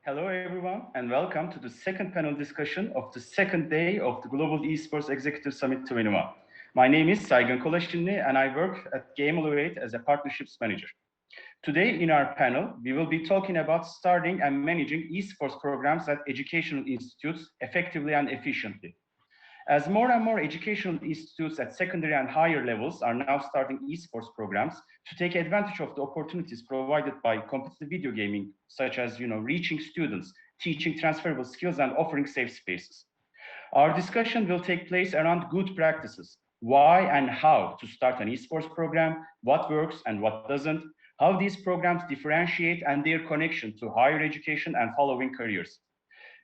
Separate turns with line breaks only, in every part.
Hello, everyone, and welcome to the second panel discussion of the second day of the Global Esports Executive Summit 21. My name is Saygın Kolaşinli, and I work at Game Elevate as a partnerships manager. Today, in our panel, we will be talking about starting and managing esports programs at educational institutes effectively and efficiently. As more and more educational institutes at secondary and higher levels are now starting esports programs to take advantage of the opportunities provided by competitive video gaming, such as reaching students, teaching transferable skills, and offering safe spaces. Our discussion will take place around good practices, why and how to start an esports program, what works and what doesn't, how these programs differentiate and their connection to higher education and following careers.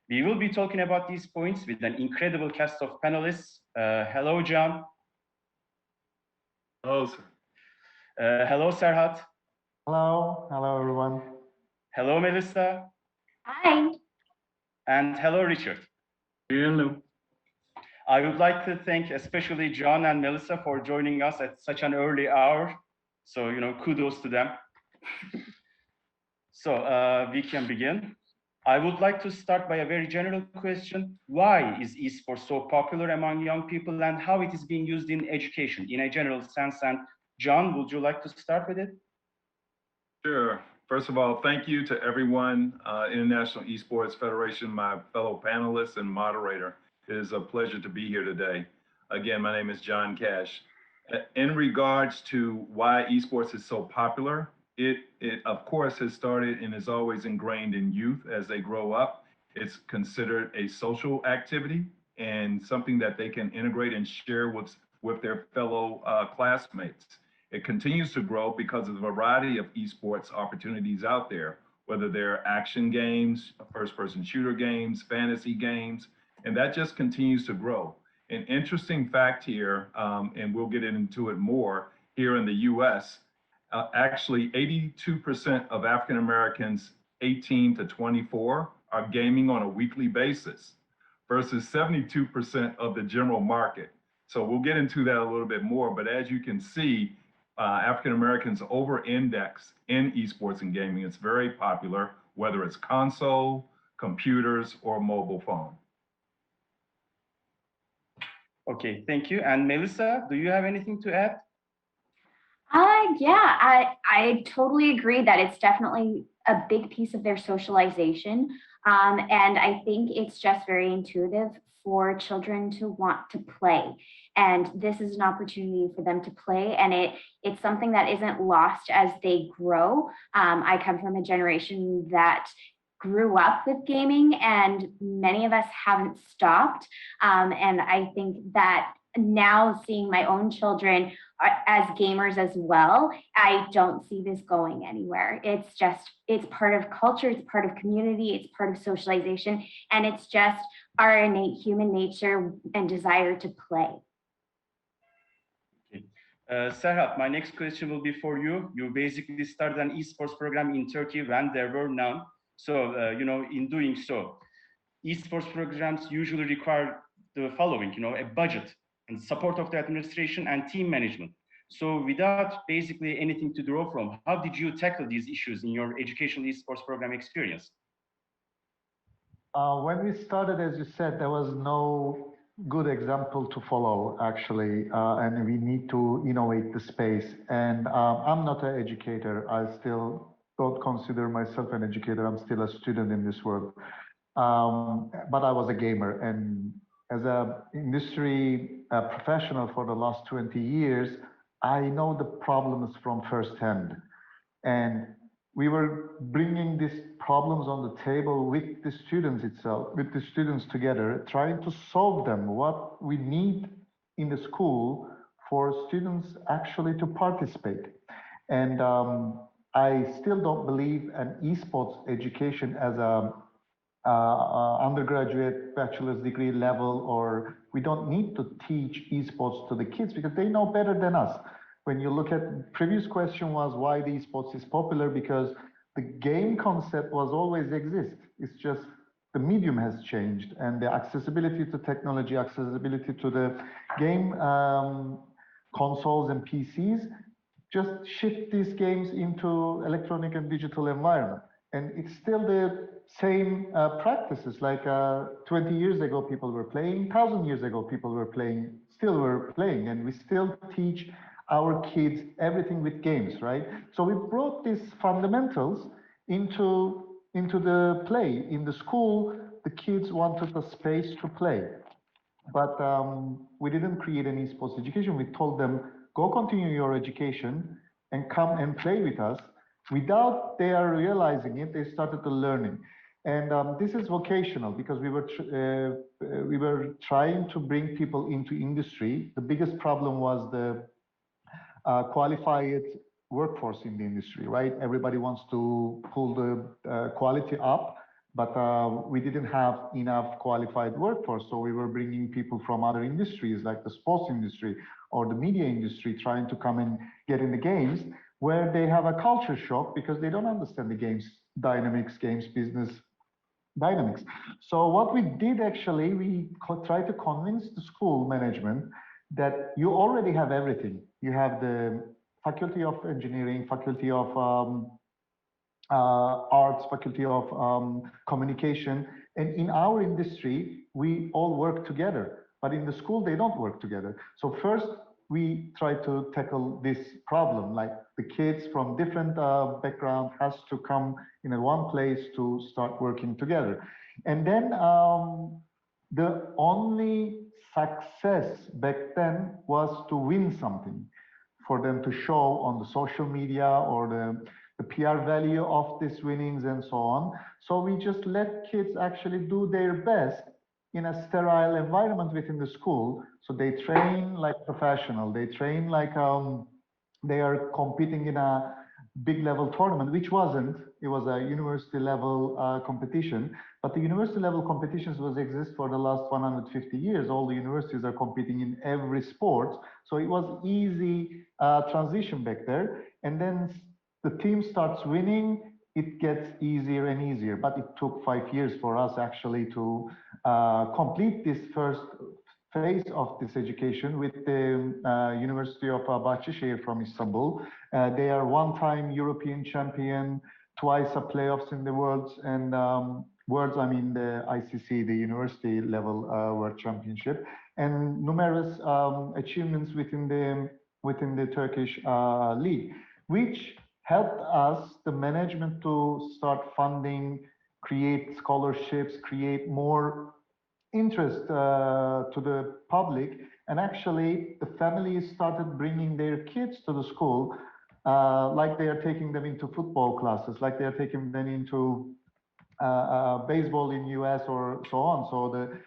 We will be talking about these points with an incredible cast of panelists. Hello, John.
Hello, sir.
Hello, Serhat.
Hello everyone.
Hello, Melissa.
Hi.
And hello, Richard.
Hello.
I would like to thank especially John and Melissa for joining us at such an early hour. So, kudos to them. So we can begin. I would like to start by a very general question. Why is esports so popular among young people and how it is being used in education in a general sense? And John, would you like to start with it?
Sure. First of all, thank you to everyone, International Esports Federation, my fellow panelists and moderator. It is a pleasure to be here today. Again, my name is John Cash. In regards to why esports is so popular, it of course has started and is always ingrained in youth as they grow up. It's considered a social activity and something that they can integrate and share with their fellow classmates. It continues to grow because of the variety of esports opportunities out there, whether they're action games, first-person shooter games, fantasy games, and that just continues to grow. An interesting fact here, and we'll get into it more, here in the US, actually 82% of African Americans 18 to 24 are gaming on a weekly basis versus 72% of the general market. So we'll get into that a little bit more, but as you can see, African Americans over-index in esports and gaming. It's very popular, whether it's console, computers, or mobile phone.
Okay, thank you. And Melissa, do you have anything to add?
Yeah, I totally agree that it's definitely a big piece of their socialization. And I think it's just very intuitive for children to want to play. And this is an opportunity for them to play. And it's something that isn't lost as they grow. I come from a generation that grew up with gaming and many of us haven't stopped. And I think that now seeing my own children as gamers as well, I don't see this going anywhere. It's part of culture, it's part of community, it's part of socialization, and it's just our innate human nature and desire to play.
Okay. Serhat, my next question will be for you. You basically started an esports program in Turkey when there were none. So, in doing so, esports programs usually require the following, a budget and support of the administration and team management. So without basically anything to draw from, how did you tackle these issues in your educational esports program experience?
When we started, as you said, there was no good example to follow, actually, and we need to innovate the space. And I'm not an educator. I still don't consider myself an educator. I'm still a student in this world. But I was a gamer, and as an industry professional for the last 20 years, I know the problems from firsthand. And we were bringing these problems on the table with the students itself, with the students together, trying to solve them, what we need in the school for students actually to participate. And I still don't believe an esports education as a undergraduate bachelor's degree level, or we don't need to teach esports to the kids because they know better than us. When you look at previous question was why the esports is popular, because the game concept was always exist. It's just the medium has changed, and the accessibility to technology, accessibility to the game consoles and PCs just shift these games into electronic and digital environment. And it's still the same practices. Like 20 years ago, people were playing. 1,000 years ago, people were playing. Still were playing, and we still teach our kids everything with games, right? So we brought these fundamentals into the play. In the school, the kids wanted a space to play, but we didn't create an esports education. We told them, go continue your education and come and play with us. Without they are realizing it, they started to learning. And this is vocational because we were trying to bring people into industry. The biggest problem was the qualified workforce in the industry, right? Everybody wants to pull the quality up, but we didn't have enough qualified workforce. So we were bringing people from other industries like the sports industry or the media industry, trying to come and get in the games, where they have a culture shock because they don't understand the games dynamics, games business dynamics. So what we did actually, we tried to convince the school management that you already have everything. You have the faculty of engineering, faculty of arts, faculty of communication. And in our industry, we all work together. But in the school, they don't work together. So first, we try to tackle this problem, like the kids from different backgrounds has to come in one place to start working together. And then the only success back then was to win something, for them to show on the social media or the PR value of these winnings and so on. So we just let kids actually do their best in a sterile environment within the school. So they train like professional. They train like they are competing in a big level tournament, which wasn't. It was a university level competition. But the university level competitions was exist for the last 150 years. All the universities are competing in every sport. So it was easy transition back there. And then the team starts winning, it gets easier and easier. But it took 5 years for us actually to complete this first phase of this education with the University of Bahçeşehir from Istanbul. They are one-time European champion, twice a playoffs in the worlds, and worlds, I mean the ICC, the university level world championship, and numerous achievements within the Turkish league, which helped us, the management, to start funding, create scholarships, create more interest to the public. And actually the families started bringing their kids to the school, like they are taking them into football classes, like they are taking them into baseball in US or so on. So the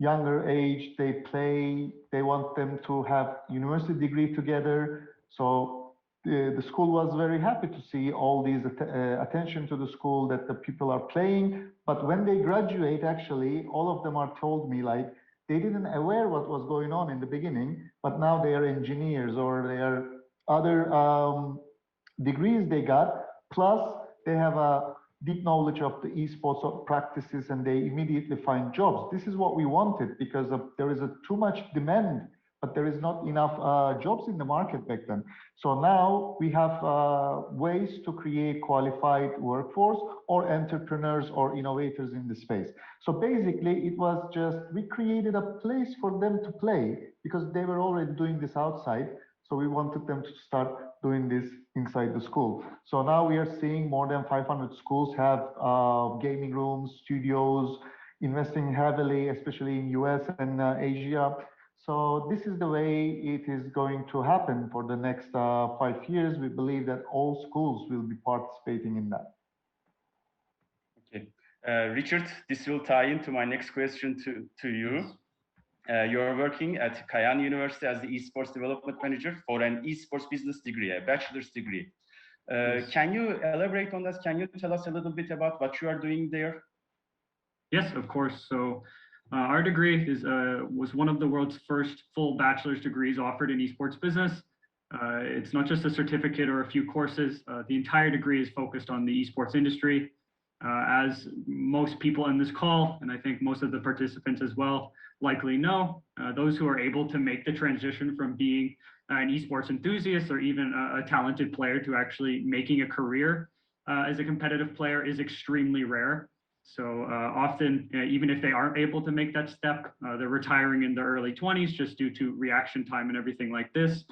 younger age they play, they want them to have university degree together. So the school was very happy to see all these attention to the school, that the people are playing. But when they graduate, actually, all of them are told me like they didn't aware what was going on in the beginning, but now they are engineers or they are other degrees they got. Plus, they have a deep knowledge of the esports practices and they immediately find jobs. This is what we wanted because there is too much demand, but there is not enough jobs in the market back then. So now we have ways to create qualified workforce or entrepreneurs or innovators in the space. So basically it was just, we created a place for them to play because they were already doing this outside. So we wanted them to start doing this inside the school. So now we are seeing more than 500 schools have gaming rooms, studios, investing heavily, especially in US and Asia. So this is the way it is going to happen for the next 5 years. We believe that all schools will be participating in that.
Okay. Richard, this will tie into my next question to you. You're working at Kayan University as the Esports Development Manager for an Esports Business degree, a bachelor's degree. Yes. Can you elaborate on that? Can you tell us a little bit about what you are doing there?
Yes, of course. So our degree was one of the world's first full bachelor's degrees offered in esports business. It's not just a certificate or a few courses. The entire degree is focused on the esports industry. As most people in this call, and I think most of the participants as well, likely know, those who are able to make the transition from being an esports enthusiast or even a talented player to actually making a career as a competitive player is extremely rare. So often, even if they aren't able to make that step, they're retiring in their early 20s just due to reaction time and everything like this.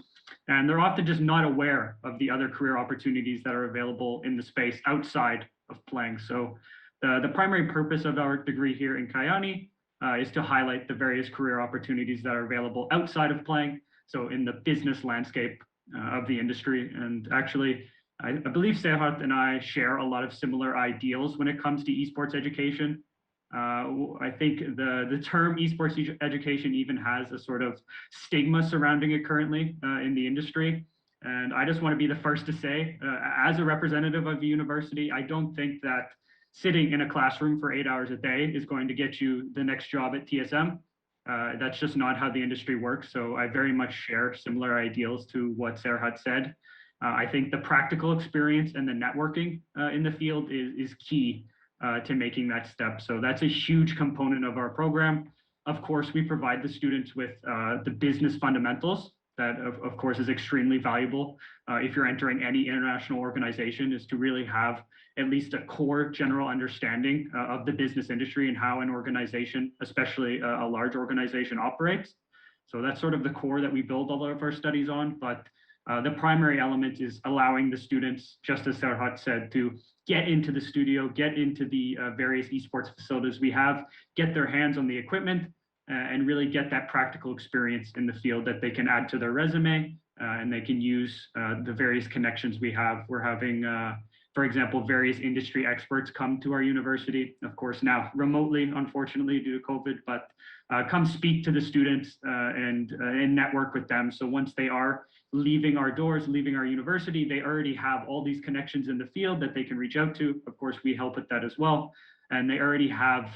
And they're often just not aware of the other career opportunities that are available in the space outside of playing. So the primary purpose of our degree here in Kayani is to highlight the various career opportunities that are available outside of playing. So in the business landscape of the industry. And actually, I believe Serhat and I share a lot of similar ideals when it comes to esports education. I think the term esports education even has a sort of stigma surrounding it currently in the industry. And I just want to be the first to say, as a representative of the university, I don't think that sitting in a classroom for 8 hours a day is going to get you the next job at TSM. That's just not how the industry works. So I very much share similar ideals to what Serhat said. I think the practical experience and the networking in the field is key to making that step. So that's a huge component of our program. Of course, we provide the students with the business fundamentals that of course is extremely valuable if you're entering any international organization, is to really have at least a core general understanding of the business industry and how an organization, especially a large organization, operates. So that's sort of the core that we build all of our studies on. But the primary element is allowing the students, just as Serhat said, to get into the studio, get into the various esports facilities we have, get their hands on the equipment, and really get that practical experience in the field that they can add to their resume, and they can use the various connections we have. We're having, for example, various industry experts come to our university, of course now remotely, unfortunately, due to COVID, but come speak to the students and network with them. So once they are leaving our doors, leaving our university, they already have all these connections in the field that they can reach out to. Of course, we help with that as well. And they already have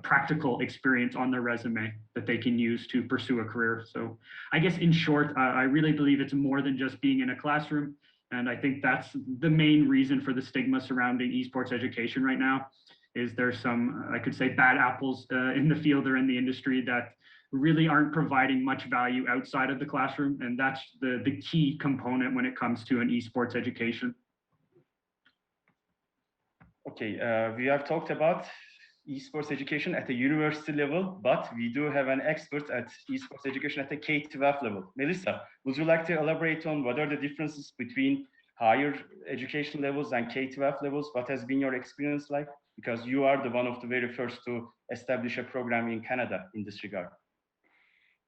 practical experience on their resume that they can use to pursue a career. So I guess in short, I really believe it's more than just being in a classroom. And I think that's the main reason for the stigma surrounding esports education right now, is there's some, I could say, bad apples in the field or in the industry that really aren't providing much value outside of the classroom. And that's the key component when it comes to an esports education.
Okay, we have talked about esports education at the university level, but we do have an expert at esports education at the K-12 level. Melissa, would you like to elaborate on what are the differences between higher education levels and K-12 levels? What has been your experience like? Because you are the one of the very first to establish a program in Canada in this regard.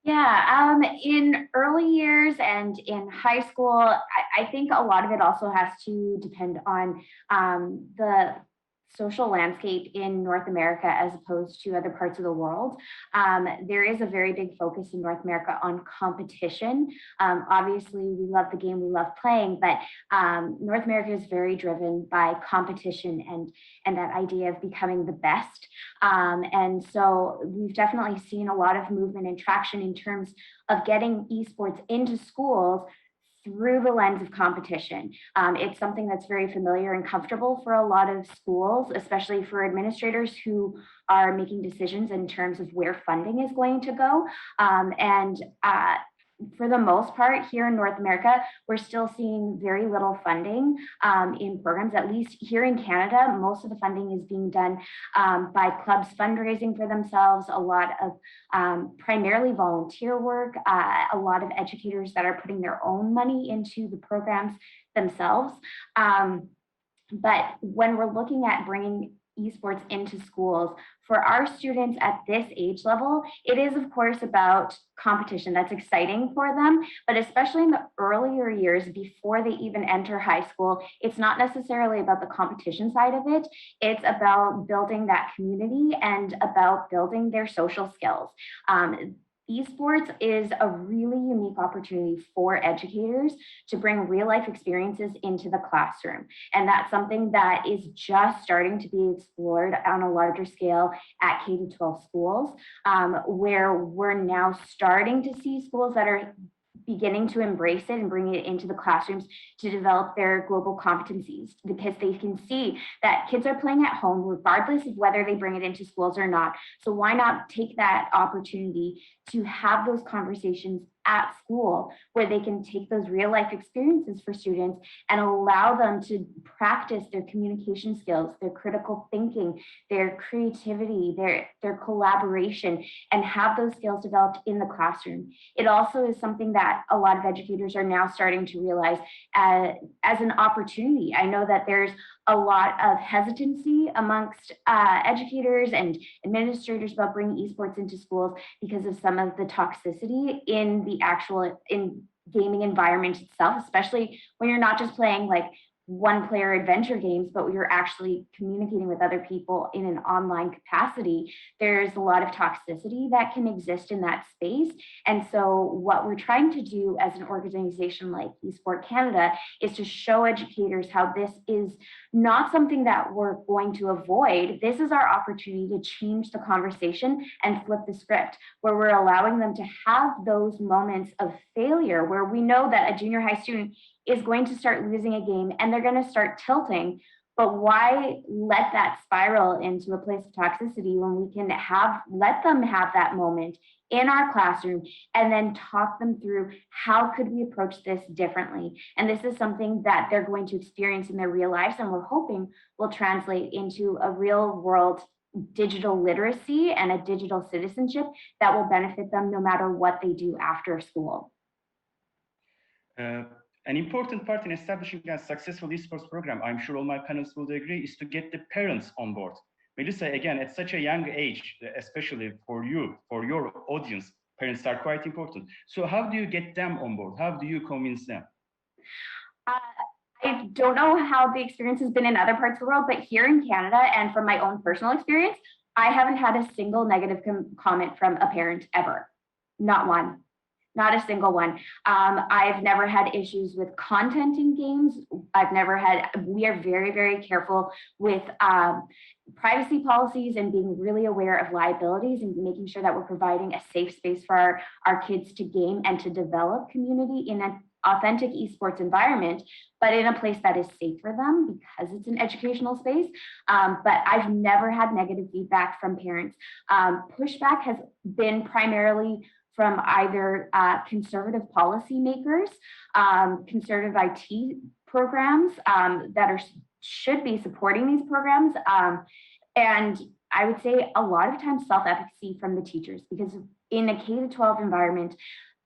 Yeah, in early years and in high school, I think a lot of it also has to depend on the social landscape in North America as opposed to other parts of the world. There is a very big focus in North America on competition. Obviously, we love the game, we love playing, but North America is very driven by competition and that idea of becoming the best. And so we've definitely seen a lot of movement and traction in terms of getting esports into schools through the lens of competition. It's something that's very familiar and comfortable for a lot of schools, especially for administrators who are making decisions in terms of where funding is going to go. For the most part, here in North America, we're still seeing very little funding in programs. At least here in Canada, most of the funding is being done by clubs fundraising for themselves, a lot of primarily volunteer work, a lot of educators that are putting their own money into the programs themselves. But when we're looking at bringing esports into schools, for our students at this age level, it is of course about competition. That's exciting for them, but especially in the earlier years before they even enter high school, it's not necessarily about the competition side of it. It's about building that community and about building their social skills. Esports is a really unique opportunity for educators to bring real life experiences into the classroom. And that's something that is just starting to be explored on a larger scale at K-12 schools, where we're now starting to see schools that are beginning to embrace it and bring it into the classrooms to develop their global competencies, because they can see that kids are playing at home regardless of whether they bring it into schools or not. So why not take that opportunity to have those conversations at school where they can take those real life experiences for students and allow them to practice their communication skills, their critical thinking, their creativity, their collaboration, and have those skills developed in the classroom. It also is something that a lot of educators are now starting to realize as an opportunity. I know that there's a lot of hesitancy amongst educators and administrators about bringing esports into schools because of some of the toxicity in the actual gaming environment itself, especially when you're not just playing like one-player adventure games, but you're actually communicating with other people in an online capacity. There's a lot of toxicity that can exist in that space. And so what we're trying to do as an organization like eSport Canada is to show educators how this is not something that we're going to avoid. This is our opportunity to change the conversation and flip the script, where we're allowing them to have those moments of failure, where we know that a junior high student is going to start losing a game and they're going to start tilting. But why let that spiral into a place of toxicity when we can let them have that moment in our classroom and then talk them through how could we approach this differently? And this is something that they're going to experience in their real lives, and we're hoping will translate into a real world digital literacy and a digital citizenship that will benefit them no matter what they do after school.
An important part in establishing a successful esports program, I'm sure all my panelists will agree, is to get the parents on board. Melissa, again, at such a young age, especially for you, for your audience, parents are quite important. So how do you get them on board? How do you convince them?
I don't know how the experience has been in other parts of the world, but here in Canada, and from my own personal experience, I haven't had a single negative comment from a parent ever. Not one. Not a single one. I've never had issues with content in games. We are very, very careful with privacy policies and being really aware of liabilities and making sure that we're providing a safe space for our kids to game and to develop community in an authentic esports environment, but in a place that is safe for them because it's an educational space. But I've never had negative feedback from parents. Pushback has been primarily from either conservative policymakers, conservative IT programs that should be supporting these programs. And I would say a lot of times self-efficacy from the teachers, because in a K-12 environment,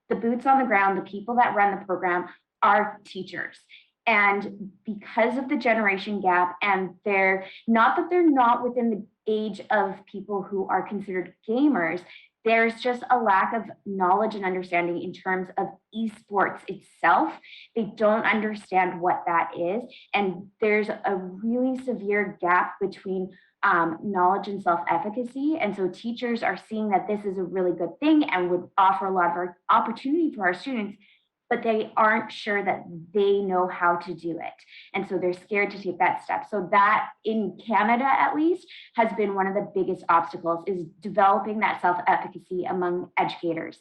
the boots on the ground, the people that run the program are teachers. And because of the generation gap, and they're not within the age of people who are considered gamers, there's just a lack of knowledge and understanding in terms of esports itself. They don't understand what that is. And there's a really severe gap between knowledge and self-efficacy. And so teachers are seeing that this is a really good thing and would offer a lot of opportunity for our students, but they aren't sure that they know how to do it. And so they're scared to take that step. So that, in Canada at least, has been one of the biggest obstacles, is developing that self-efficacy among educators.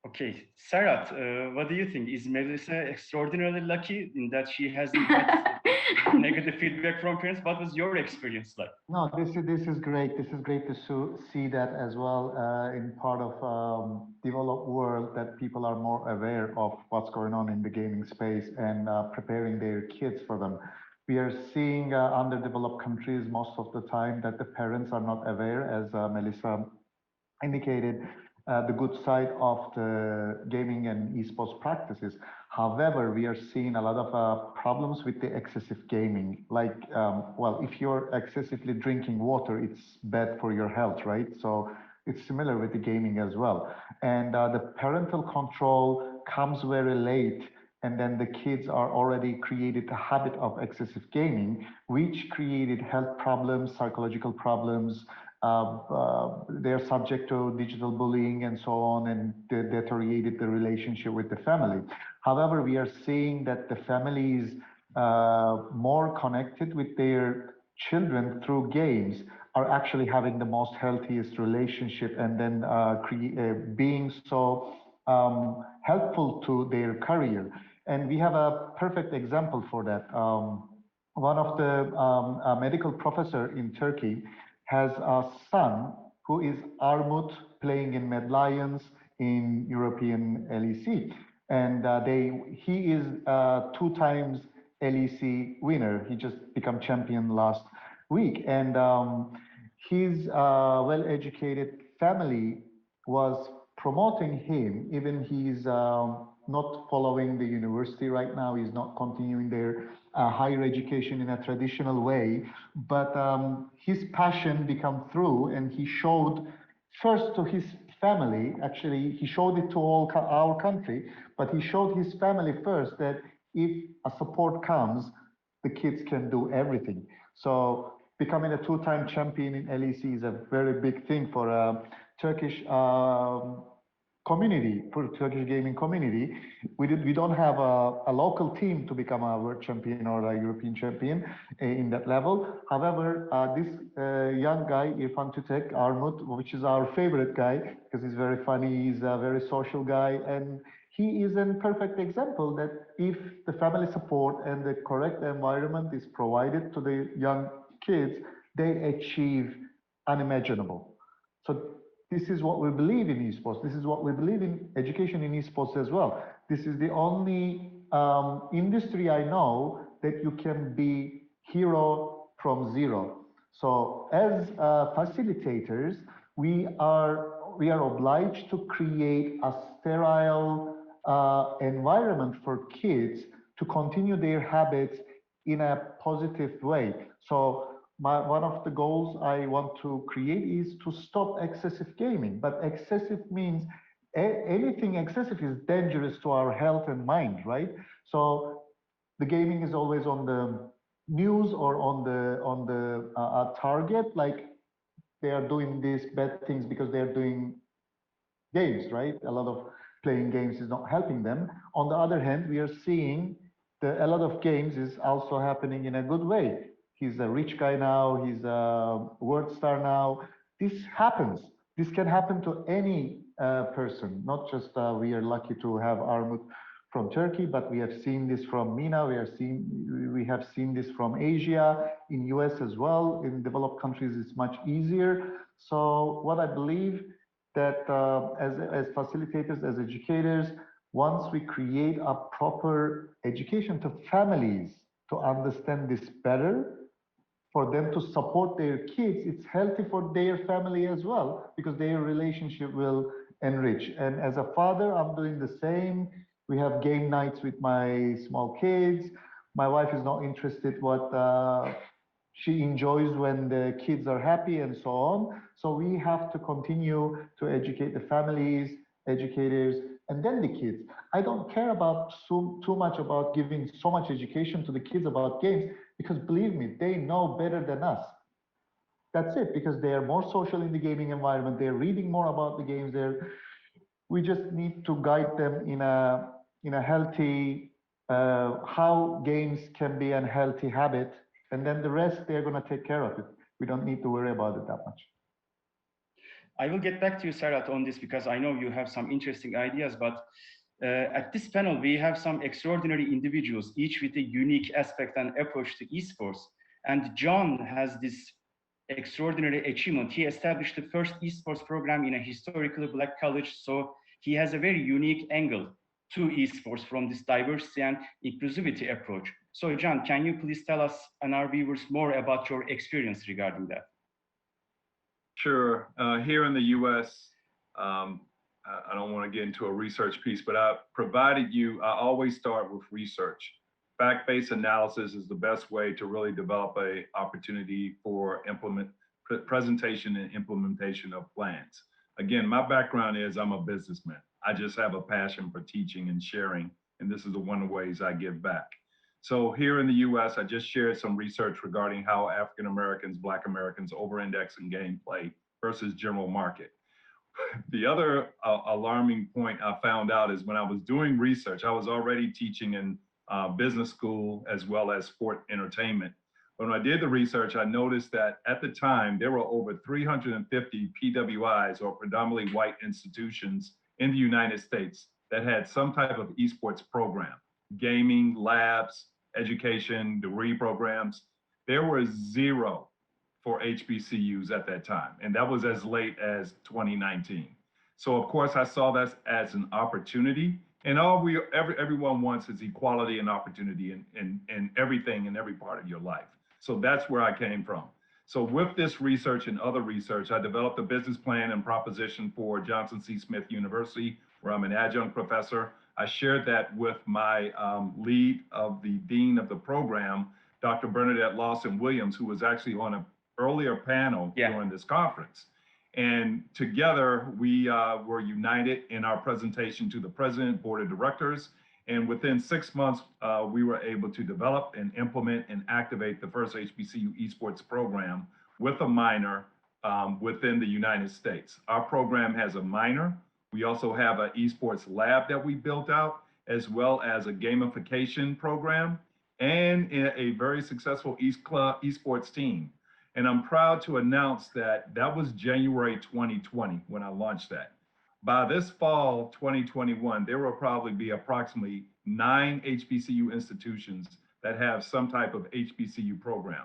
Okay, Serhat, what do you think? Is Melissa extraordinarily lucky in that she hasn't had negative feedback from parents? What was your experience like?
No, this is great. This is great to see that as well in part of developed world, that people are more aware of what's going on in the gaming space and preparing their kids for them. We are seeing underdeveloped countries most of the time that the parents are not aware, as Melissa indicated, the good side of the gaming and esports practices. However, we are seeing a lot of problems with the excessive gaming. Like, well, if you're excessively drinking water, it's bad for your health, right? So it's similar with the gaming as well. And the parental control comes very late, and then the kids are already created a habit of excessive gaming, which created health problems, psychological problems. They're subject to digital bullying and so on, and deteriorated the relationship with the family. However, we are seeing that the families more connected with their children through games are actually having the most healthiest relationship, and then being so helpful to their career. And we have a perfect example for that. One of the medical professor in Turkey has a son who is Armut, playing in Mad Lions. in European LEC. And he is 2 times LEC winner. He just became champion last week. And his well-educated family was promoting him, even he's not following the university right now. He's not continuing their higher education in a traditional way, but his passion became through, and he showed first to his family. Actually, he showed it to all our country, but he showed his family first that if a support comes, the kids can do everything. So becoming a 2-time champion in LEC is a very big thing for a Turkish community, for the Turkish gaming community. We don't have a local team to become a world champion or a European champion in that level. However, this young guy, Irfan Tütek, Armut, which is our favorite guy because he's very funny, he's a very social guy, and he is a perfect example that if the family support and the correct environment is provided to the young kids, they achieve unimaginable. So this is what we believe in esports. This is what we believe in education in esports as well. This is the only industry I know that you can be hero from zero. So as facilitators, we are obliged to create a sterile environment for kids to continue their habits in a positive way. So one of the goals I want to create is to stop excessive gaming. But excessive means anything excessive is dangerous to our health and mind, right? So the gaming is always on the news or on the target, like they are doing these bad things because they are doing games, right? A lot of playing games is not helping them. On the other hand, we are seeing a lot of games is also happening in a good way. He's a rich guy now, he's a world star now. This happens. This can happen to any person, not just we are lucky to have Armut from Turkey, but we have seen this from MENA, we have seen this from Asia, in US as well. In developed countries, it's much easier. So what I believe that as facilitators, as educators, once we create a proper education to families to understand this better, for them to support their kids, it's healthy for their family as well, because their relationship will enrich. And as a father, I'm doing the same. We have game nights with my small kids. My wife is not interested what she enjoys when the kids are happy and so on. So we have to continue to educate the families, educators, and then the kids. I don't care about too much about giving so much education to the kids about games, because believe me, they know better than us. That's it, because they are more social in the gaming environment. They're reading more about the games. We just need to guide them in a healthy, how games can be a healthy habit, and then the rest, they're going to take care of it. We don't need to worry about it that much.
I will get back to you, Serhat, on this, because I know you have some interesting ideas, but at this panel, we have some extraordinary individuals, each with a unique aspect and approach to esports. And John has this extraordinary achievement. He established the first esports program in a historically Black college, so he has a very unique angle to esports from this diversity and inclusivity approach. So John, can you please tell us and our viewers more about your experience regarding that?
Sure. Here in the US, I don't want to get into a research piece, but I always start with research. Fact-based analysis is the best way to really develop an opportunity for presentation and implementation of plans. Again, my background is I'm a businessman. I just have a passion for teaching and sharing, and this is one of the ways I give back. So here in the US, I just shared some research regarding how African Americans, Black Americans over-index in gameplay versus general market. The other alarming point I found out is when I was doing research, I was already teaching in business school as well as sport entertainment. When I did the research, I noticed that at the time, there were over 350 PWIs, or predominantly white institutions in the United States, that had some type of esports program, gaming, labs, education, degree programs. There were 0 for HBCUs at that time, and that was as late as 2019. So of course I saw that as an opportunity, and everyone wants is equality and opportunity in everything, in every part of your life. So that's where I came from. So with this research and other research, I developed a business plan and proposition for Johnson C. Smith University, where I'm an adjunct professor. I shared that with my lead of the dean of the program, Dr. Bernadette Lawson Williams, who was actually on an earlier panel during this conference. And together we were united in our presentation to the president, board of directors. And within 6 months, we were able to develop and implement and activate the first HBCU esports program with a minor within the United States. Our program has a minor. We also have an esports lab that we built out, as well as a gamification program and a very successful esports team. And I'm proud to announce that that was January 2020 when I launched that. By this fall 2021, there will probably be approximately 9 HBCU institutions that have some type of HBCU program.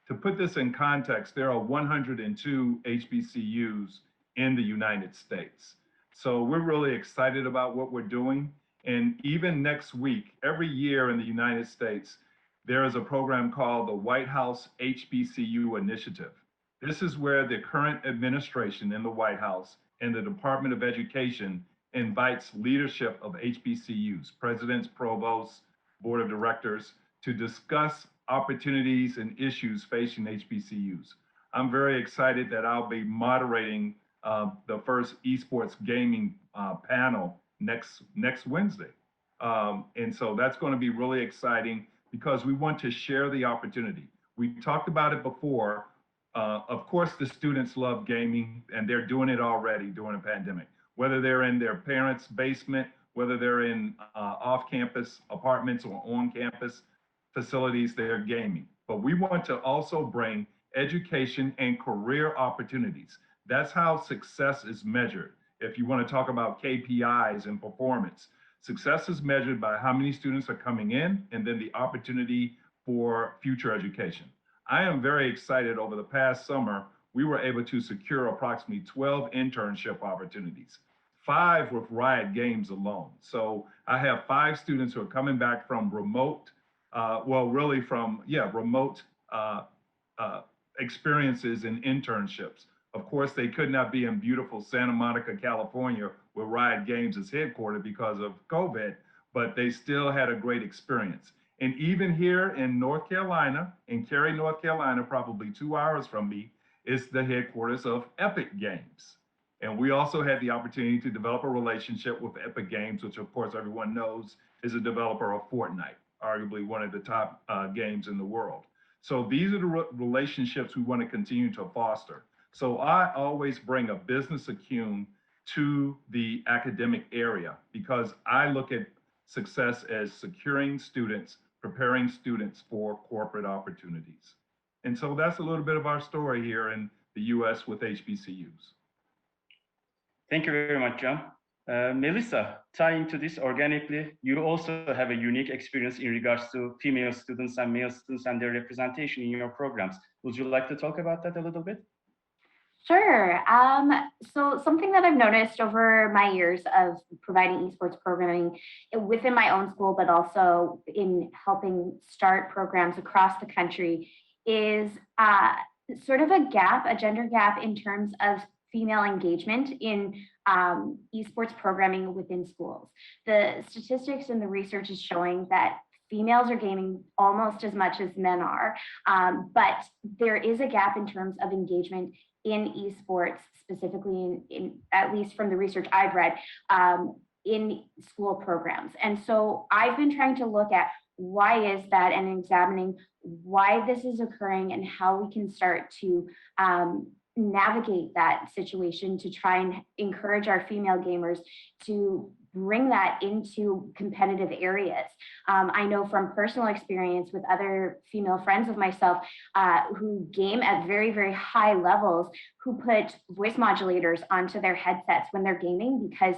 To put this in context, there are 102 HBCUs in the United States. So we're really excited about what we're doing. And even next week, every year in the United States, there is a program called the White House HBCU Initiative. This is where the current administration in the White House and the Department of Education invites leadership of HBCUs, presidents, provosts, board of directors, to discuss opportunities and issues facing HBCUs. I'm very excited that I'll be moderating the first esports gaming panel next Wednesday. And so that's going to be really exciting because we want to share the opportunity. We talked about it before. Of course, the students love gaming, and they're doing it already during a pandemic. Whether they're in their parents' basement, whether they're in off-campus apartments or on-campus facilities, they're gaming. But we want to also bring education and career opportunities. That's how success is measured. If you want to talk about KPIs and performance, success is measured by how many students are coming in and then the opportunity for future education. I am very excited. Over the past summer, we were able to secure approximately 12 internship opportunities, 5 with Riot Games alone. So I have 5 students who are coming back from remote, remote experiences and internships. Of course, they could not be in beautiful Santa Monica, California, where Riot Games is headquartered because of COVID, but they still had a great experience. And even here in North Carolina, in Cary, North Carolina, probably 2 hours from me, is the headquarters of Epic Games. And we also had the opportunity to develop a relationship with Epic Games, which of course everyone knows is a developer of Fortnite, arguably one of the top games in the world. So these are the relationships we want to continue to foster. So I always bring a business acumen to the academic area because I look at success as securing students, preparing students for corporate opportunities. And so that's a little bit of our story here in the US with HBCUs.
Thank you very much, John. Melissa, tying to this organically, you also have a unique experience in regards to female students and male students and their representation in your programs. Would you like to talk about that a little bit?
Sure. So something that I've noticed over my years of providing esports programming within my own school, but also in helping start programs across the country, is sort of a gender gap in terms of female engagement in esports programming within schools. The statistics and the research is showing that females are gaming almost as much as men are, but there is a gap in terms of engagement in esports, specifically in at least from the research I've read, in school programs. And so I've been trying to look at why is that and examining why this is occurring and how we can start to navigate that situation to try and encourage our female gamers to bring that into competitive areas. I know from personal experience with other female friends of myself who game at very, very high levels, who put voice modulators onto their headsets when they're gaming because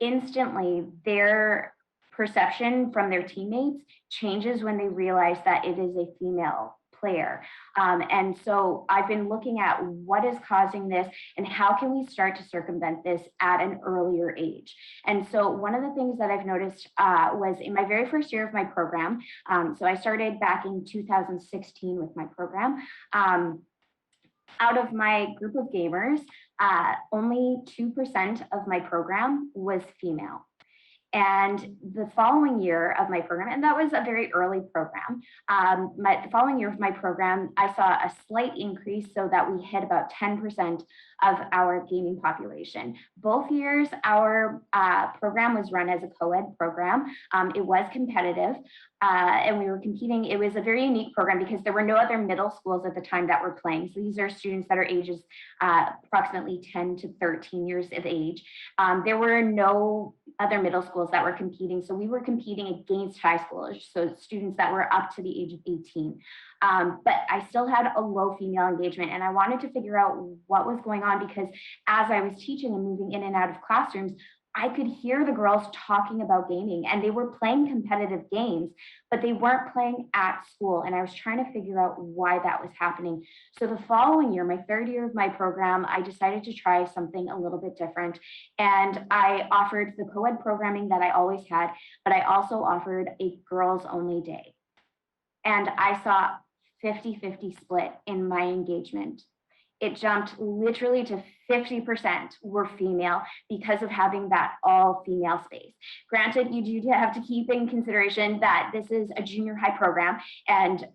instantly their perception from their teammates changes when they realize that it is a female player. And so I've been looking at what is causing this and how can we start to circumvent this at an earlier age. And so one of the things that I've noticed was in my very first year of my program, so I started back in 2016 with my program, out of my group of gamers, only 2% of my program was female. And the following year of my program, and that was a very early program, the following year of my program, I saw a slight increase so that we hit about 10% of our gaming population. Both years, our program was run as a co-ed program. It was competitive, and we were competing. It was a very unique program because there were no other middle schools at the time that were playing. So these are students that are ages approximately 10 to 13 years of age. There were no other middle schools that were competing. So we were competing against high schoolers, so students that were up to the age of 18. But I still had a low female engagement, and I wanted to figure out what was going on because as I was teaching and moving in and out of classrooms, I could hear the girls talking about gaming, and they were playing competitive games, but they weren't playing at school. And I was trying to figure out why that was happening. So the following year, my third year of my program, I decided to try something a little bit different. And I offered the co-ed programming that I always had, but I also offered a girls only day. And I saw 50-50 split in my engagement. It jumped literally to 50% were female because of having that all female space. Granted, you do have to keep in consideration that this is a junior high program. And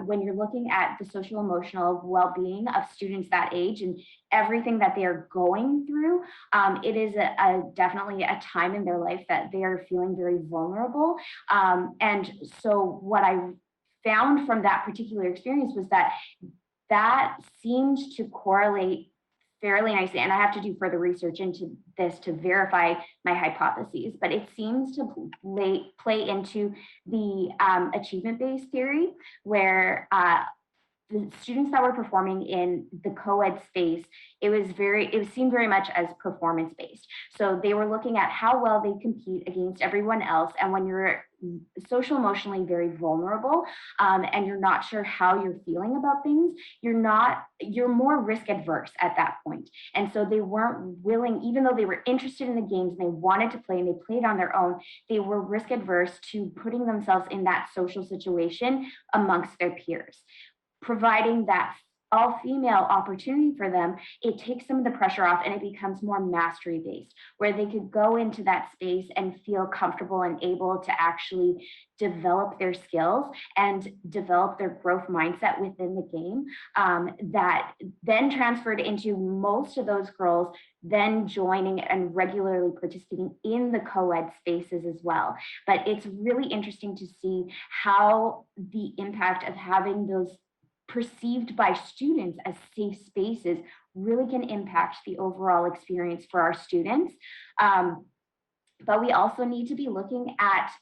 when you're looking at the social emotional well-being of students that age and everything that they are going through, it is definitely a time in their life that they are feeling very vulnerable. And so what I found from that particular experience was that seemed to correlate fairly nicely. And I have to do further research into this to verify my hypotheses, but it seems to play into the achievement-based theory where the students that were performing in the co-ed space, it seemed very much as performance-based. So they were looking at how well they compete against everyone else. And when you're social emotionally very vulnerable and you're not sure how you're feeling about things, you're more risk adverse at that point. And so they weren't willing, even though they were interested in the games and they wanted to play and they played on their own, they were risk adverse to putting themselves in that social situation amongst their peers. Providing that all-female opportunity for them, it takes some of the pressure off and it becomes more mastery-based, where they could go into that space and feel comfortable and able to actually develop their skills and develop their growth mindset within the game. That then transferred into most of those girls then joining and regularly participating in the co-ed spaces as well. But it's really interesting to see how the impact of having those perceived by students as safe spaces really can impact the overall experience for our students. But we also need to be looking at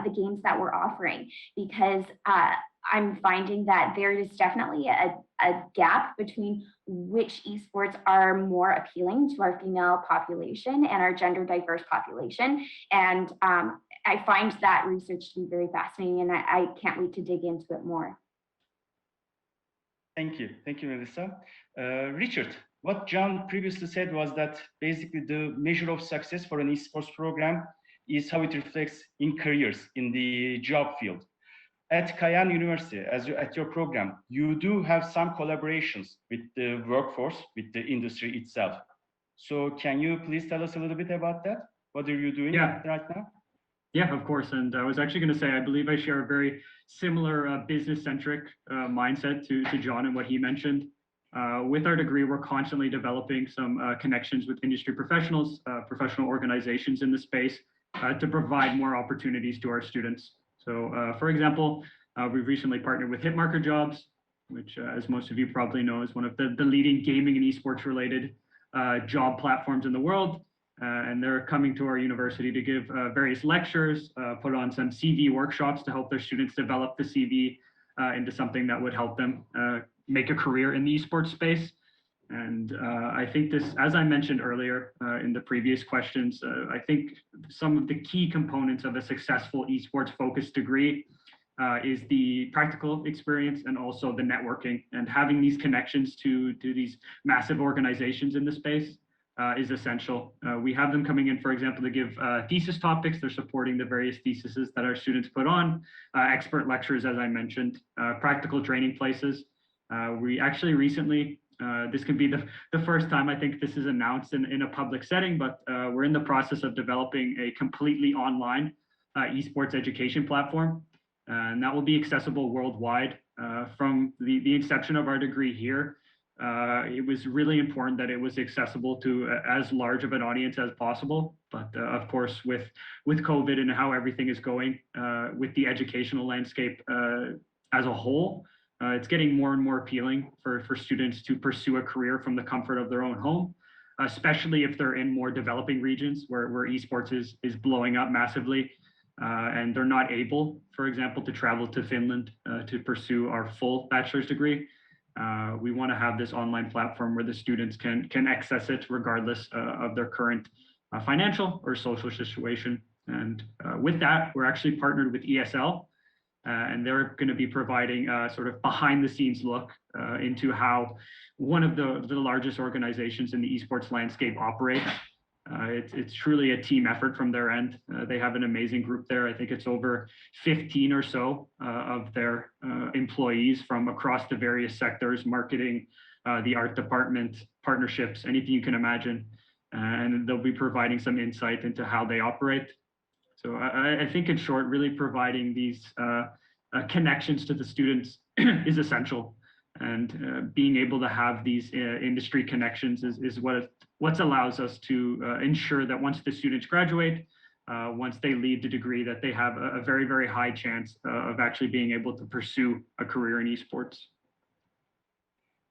the games that we're offering because I'm finding that there is definitely a gap between which esports are more appealing to our female population and our gender diverse population. And I find that research to be very fascinating, and I can't wait to dig into it more.
Thank you, Melissa. Richard, what John previously said was that basically the measure of success for an esports program is how it reflects in careers in the job field. At Kayan University, at your program, you do have some collaborations with the workforce, with the industry itself. So can you please tell us a little bit about that? What are you doing right now?
Yeah, of course. And I was actually going to say, I believe I share a very similar business-centric mindset to John and what he mentioned. With our degree, we're constantly developing some connections with industry professionals, professional organizations in the space to provide more opportunities to our students. So for example, we've recently partnered with Hitmarker Jobs, which as most of you probably know is one of the leading gaming and esports related job platforms in the world. And they're coming to our university to give various lectures, put on some CV workshops to help their students develop the CV into something that would help them make a career in the esports space. And I think this, as I mentioned earlier in the previous questions, I think some of the key components of a successful esports focused degree is the practical experience and also the networking, and having these connections to these massive organizations in the space is essential. We have them coming in, for example, to give thesis topics. They're supporting the various theses that our students put on, expert lectures, as I mentioned, practical training places. We actually recently, this could be the first time I think this is announced in a public setting, but we're in the process of developing a completely online esports education platform. And that will be accessible worldwide. From the inception of our degree here, it was really important that it was accessible to as large of an audience as possible. But of course, with COVID and how everything is going, with the educational landscape as a whole, it's getting more and more appealing for students to pursue a career from the comfort of their own home, especially if they're in more developing regions where esports is blowing up massively. And they're not able, for example, to travel to Finland to pursue our full bachelor's degree. We want to have this online platform where the students can access it regardless of their current financial or social situation. And with that, we're actually partnered with ESL, and they're going to be providing a sort of behind the scenes look into how one of the largest organizations in the esports landscape operates. It's truly a team effort from their end. They have an amazing group there. I think it's over 15 or so of their employees from across the various sectors, marketing, the art department, partnerships, anything you can imagine. And they'll be providing some insight into how they operate. So I think in short, really providing these connections to the students is essential. And being able to have these industry connections is what allows us to ensure that once the students graduate, once they leave the degree, that they have a very, very high chance of actually being able to pursue a career in esports.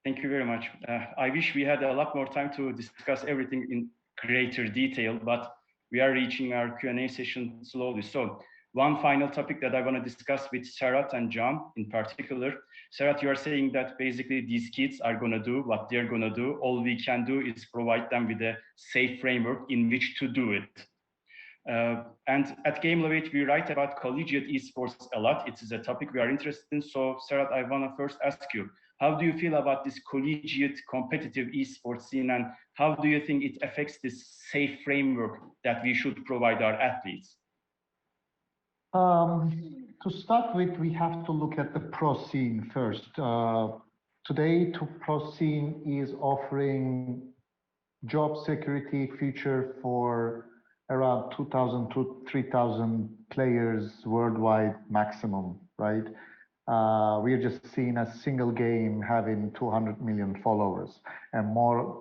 Thank you very much. I wish we had a lot more time to discuss everything in greater detail, but we are reaching our Q&A session slowly. So one final topic that I want to discuss with Serhat and John in particular. Serhat, you are saying that basically these kids are going to do what they're going to do. All we can do is provide them with a safe framework in which to do it. And at Game Elevate, we write about collegiate esports a lot. It is a topic we are interested in. So Serhat, I want to first ask you, how do you feel about this collegiate competitive esports scene, and how do you think it affects this safe framework that we should provide our athletes?
To start with, we have to look at the pro scene first. Today, the pro scene is offering job security feature for around 2,000 to 3,000 players worldwide maximum, right? We are just seeing a single game having 200 million followers, and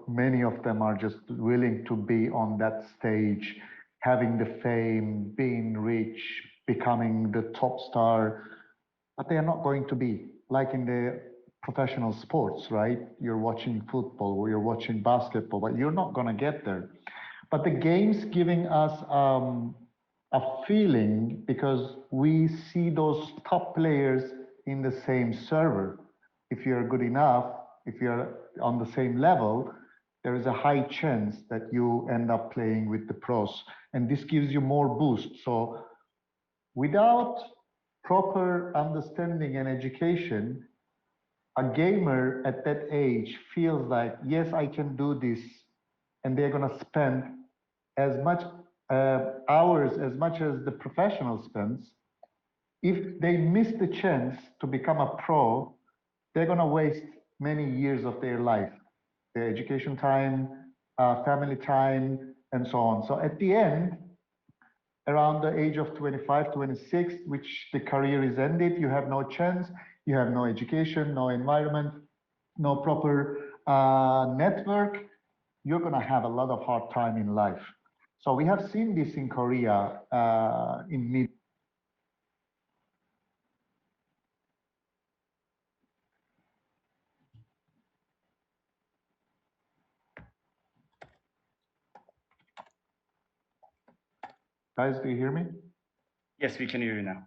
many of them are just willing to be on that stage, having the fame, being rich, becoming the top star, but they are not going to be like in the professional sports, right? You're watching football or you're watching basketball, but you're not going to get there. But the game's giving us a feeling, because we see those top players in the same server. If you're good enough, if you're on the same level, there is a high chance that you end up playing with the pros, and this gives you more boost. So without proper understanding and education, a gamer at that age feels like, yes, I can do this, and they're going to spend as much hours as much as the professional spends. If they miss the chance to become a pro, they're going to waste many years of their life, their education time, family time, and so on. So at the end, around the age of 25, 26, which the career is ended, you have no chance, you have no education, no environment, no proper network, you're going to have a lot of hard time in life. So we have seen this in Korea in mid. Guys, do you hear me?
Yes, we can hear you now.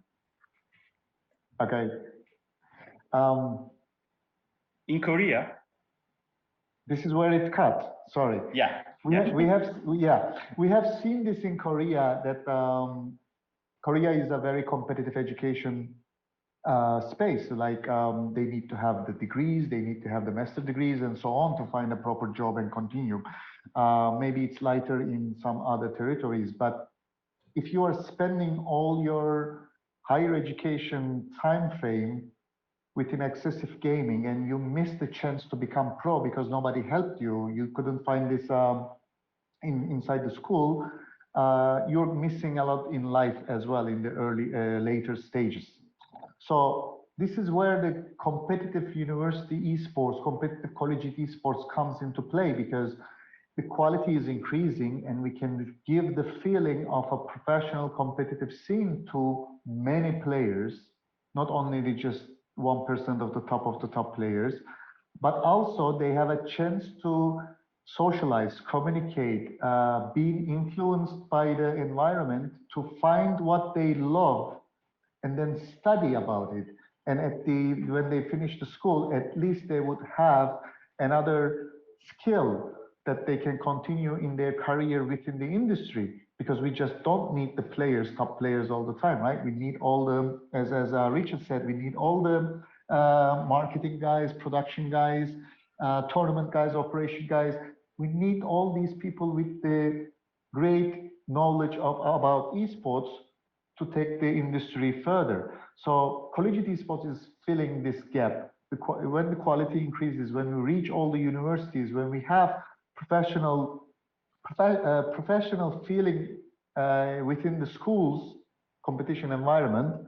Okay.
In Korea,
this is where it cut. Sorry.
Yeah.
We have seen this in Korea, that Korea is a very competitive education space. Like they need to have the degrees, they need to have the master degrees and so on to find a proper job and continue. Maybe it's lighter in some other territories, but if you are spending all your higher education time frame within excessive gaming and you miss the chance to become pro because nobody helped you, you couldn't find this inside the school, you're missing a lot in life as well in the later stages. So this is where the competitive university esports, competitive collegiate esports comes into play, because the quality is increasing and we can give the feeling of a professional competitive scene to many players, not only the just 1% of the top players, but also they have a chance to socialize, communicate, being influenced by the environment to find what they love and then study about it. And when they finish the school, at least they would have another skill that they can continue in their career within the industry, because we just don't need the players, top players all the time, right? We need all the, as Richard said, we need all the marketing guys, production guys, tournament guys, operation guys. We need all these people with the great knowledge about esports to take the industry further. So collegiate esports is filling this gap. When the quality increases, when we reach all the universities, when we have professional feeling within the schools competition environment,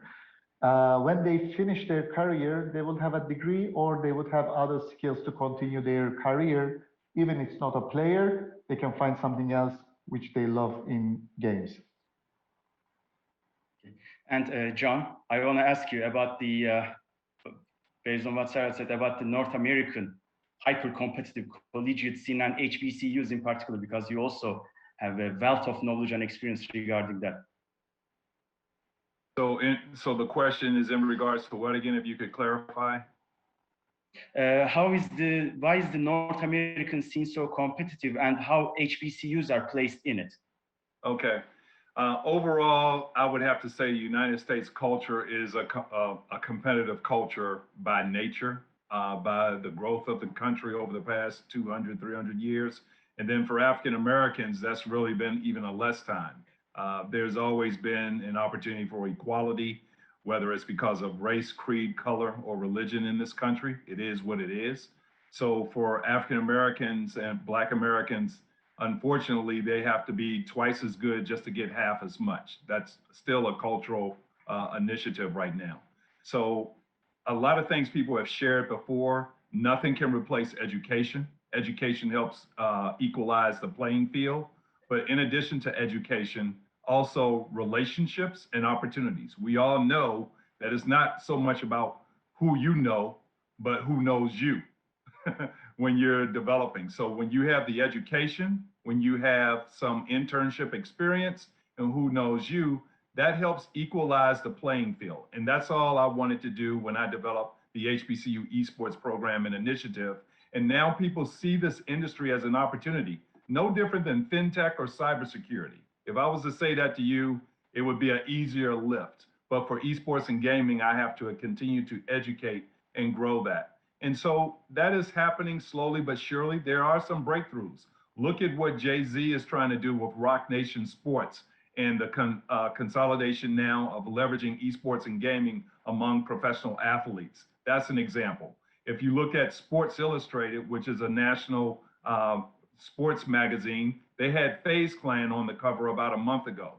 when they finish their career, they will have a degree or they would have other skills to continue their career. Even if it's not a player, they can find something else which they love in games.
And John, I want to ask you about the, based on what Serhat said, about the North American hyper-competitive collegiate scene and HBCUs in particular, because you also have a wealth of knowledge and experience regarding that.
So the question is in regards to what again, if you could clarify?
Why is the North American scene so competitive, and how HBCUs are placed in it?
Okay. Overall, I would have to say United States culture is a competitive culture by nature, by the growth of the country over the past 200, 300 years. And then for African Americans, that's really been even a less time. There's always been an opportunity for equality, whether it's because of race, creed, color, or religion in this country. It is what it is. So for African Americans and Black Americans, unfortunately, they have to be twice as good just to get half as much. That's still a cultural initiative right now. So a lot of things people have shared before, nothing can replace education. Education helps equalize the playing field. But in addition to education, also relationships and opportunities. We all know that it's not so much about who you know, but who knows you when you're developing. So when you have the education, when you have some internship experience, and who knows you, that helps equalize the playing field. And that's all I wanted to do when I developed the HBCU esports program and initiative. And now people see this industry as an opportunity, no different than fintech or cybersecurity. If I was to say that to you, it would be an easier lift. But for esports and gaming, I have to continue to educate and grow that. And so that is happening slowly but surely. There are some breakthroughs. Look at what Jay-Z is trying to do with Rock Nation Sports and the consolidation now of leveraging esports and gaming among professional athletes. That's an example. If you look at Sports Illustrated, which is a national sports magazine, they had FaZe Clan on the cover about a month ago.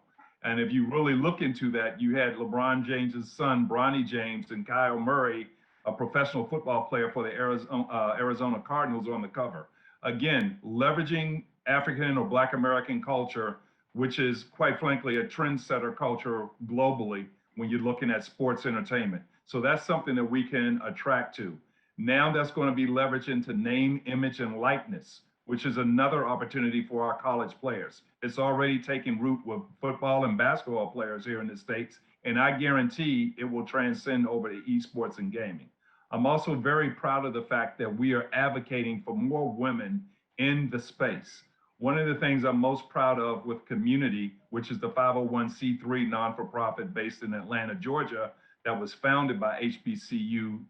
And if you really look into that, you had LeBron James's son, Bronny James, and Kyle Murray, a professional football player for the Arizona Cardinals, on the cover. Again, leveraging African or Black American culture, which is quite frankly a trendsetter culture globally when you're looking at sports entertainment. So that's something that we can attract to. Now that's going to be leveraged into name, image, and likeness, which is another opportunity for our college players. It's already taking root with football and basketball players here in the States, and I guarantee it will transcend over to esports and gaming. I'm also very proud of the fact that we are advocating for more women in the space. One of the things I'm most proud of with Community, which is the 501c3 non-for-profit based in Atlanta, Georgia, that was founded by HBCU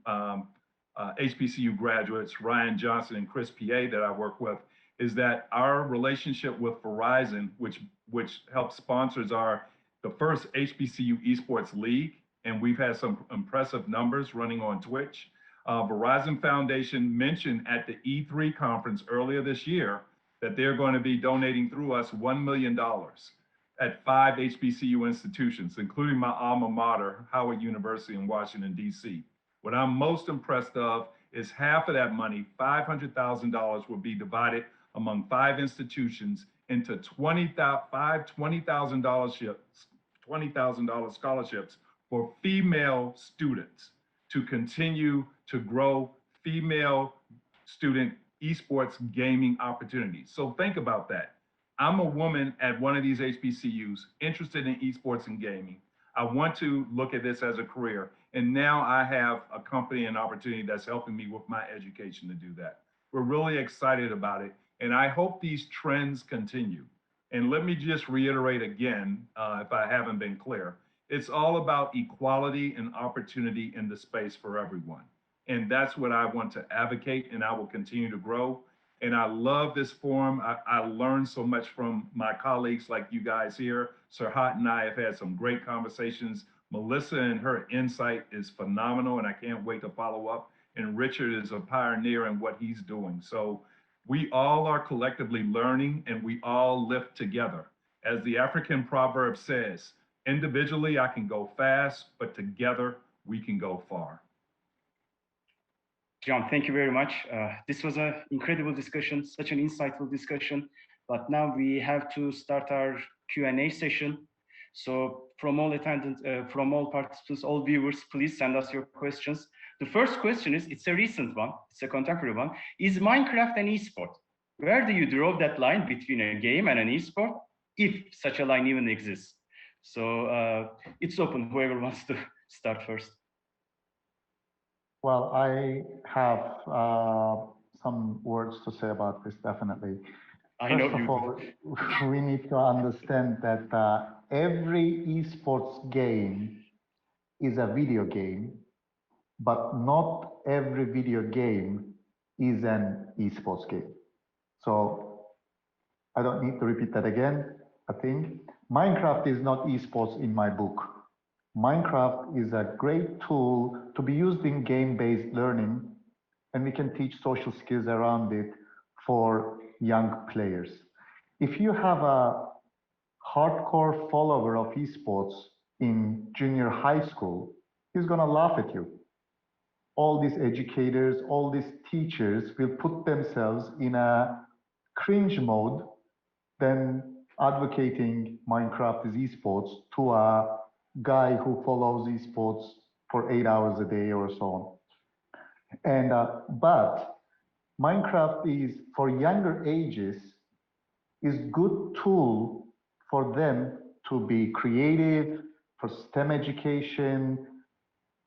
graduates, Ryan Johnson and Chris P.A. that I work with, is that our relationship with Verizon, which helps sponsors the first HBCU Esports League, and we've had some impressive numbers running on Twitch. Verizon Foundation mentioned at the E3 conference earlier this year that they're going to be donating through us $1 million at 5 HBCU institutions, including my alma mater, Howard University in Washington, D.C. What I'm most impressed of is half of that money, $500,000, will be divided among 5 institutions into $20,000 scholarships for female students to continue to grow female student esports gaming opportunities. So think about that. I'm a woman at one of these HBCUs interested in esports and gaming. I want to look at this as a career. And now I have a company and opportunity that's helping me with my education to do that. We're really excited about it. And I hope these trends continue. And let me just reiterate again, if I haven't been clear, it's all about equality and opportunity in the space for everyone. And that's what I want to advocate, and I will continue to grow. And I love this forum. I learned so much from my colleagues like you guys here. Serhat and I have had some great conversations. Melissa and her insight is phenomenal, and I can't wait to follow up. And Richard is a pioneer in what he's doing. So we all are collectively learning, and we all lift together. As the African proverb says, individually I can go fast, but together we can go far.
John, thank you very much. This was an incredible discussion, such an insightful discussion. But now we have to start our Q&A session. So from all attendants, from all participants, all viewers, please send us your questions. The first question is, it's a recent one, it's a contemporary one. Is Minecraft an esport? Where do you draw that line between a game and an esport, if such a line even exists? So it's open, whoever wants to start first.
Well, I have some words to say about this, definitely. First of all, we need to understand that every esports game is a video game, but not every video game is an esports game. So I don't need to repeat that again. I think Minecraft is not esports in my book. Minecraft is a great tool to be used in game-based learning, and we can teach social skills around it for young players. If you have a hardcore follower of esports in junior high school, he's gonna laugh at you. All these educators, all these teachers will put themselves in a cringe mode than advocating Minecraft is esports to a guy who follows esports for 8 hours a day or so on. And but Minecraft is, for younger ages, is good tool for them to be creative, for STEM education,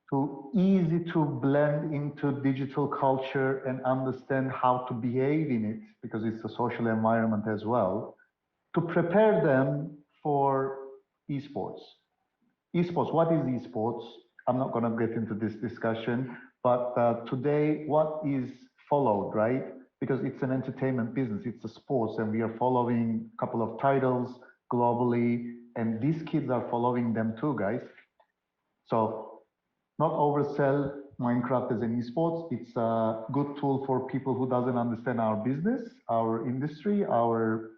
to easy to blend into digital culture and understand how to behave in it, because it's a social environment as well, to prepare them for esports. Esports, what is esports? I'm not going to get into this discussion, but today, what is followed, right? Because it's an entertainment business, it's a sports, and we are following a couple of titles globally, and these kids are following them too, guys. So not oversell Minecraft as an esports. It's a good tool for people who doesn't understand our business, our industry, our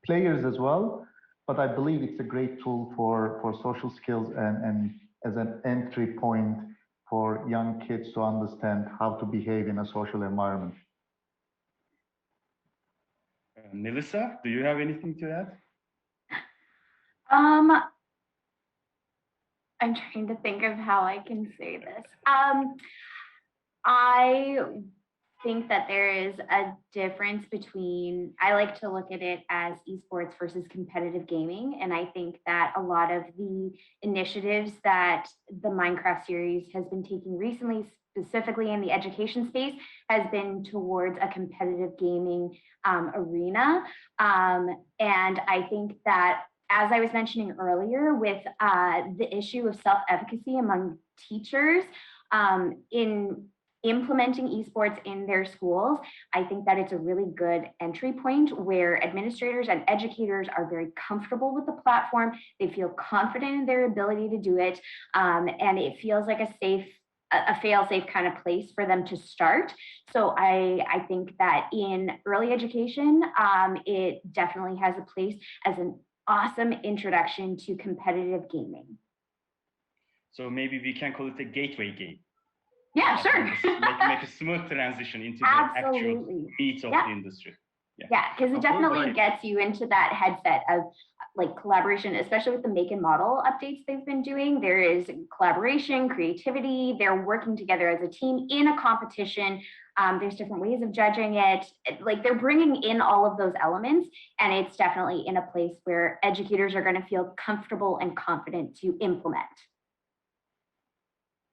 players as well. But I believe it's a great tool for social skills and as an entry point for young kids to understand how to behave in a social environment.
Melissa, do you have anything to add?
I'm trying to think of how I can say this. I think that there is a difference between, I like to look at it as esports versus competitive gaming. And I think that a lot of the initiatives that the Minecraft series has been taking recently, specifically in the education space, has been towards a competitive gaming arena. And I think that as I was mentioning earlier, with the issue of self-efficacy among teachers in implementing esports in their schools, I think that it's a really good entry point where administrators and educators are very comfortable with the platform. They feel confident in their ability to do it, and it feels like a fail-safe kind of place for them to start. So I think that in early education, it definitely has a place as an awesome introduction to competitive gaming.
So maybe we can call it a gateway game.
Yeah, sure.
make a smooth transition into the actual meat of the industry.
Yeah, because it definitely gets you into that headset of like collaboration, especially with the make and model updates they've been doing. There is collaboration, creativity. They're working together as a team in a competition. There's different ways of judging it. Like they're bringing in all of those elements, and it's definitely in a place where educators are going to feel comfortable and confident to implement.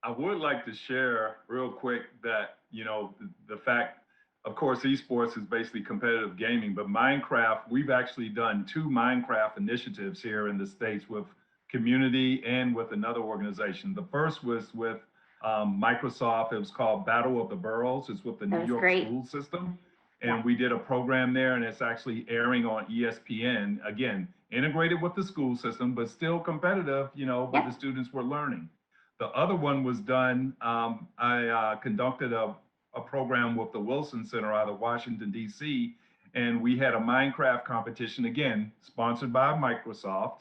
I would like to share real quick that, you know, the fact, of course, esports is basically competitive gaming, but Minecraft, we've actually done 2 Minecraft initiatives here in the States with community and with another organization. The first was with Microsoft. It was called Battle of the Boroughs. It's with the New York school system. And we did a program there, and it's actually airing on ESPN, again, integrated with the school system, but still competitive, you know, but the students were learning. The other one was done, I conducted a program with the Wilson Center out of Washington, D.C., and we had a Minecraft competition, again, sponsored by Microsoft,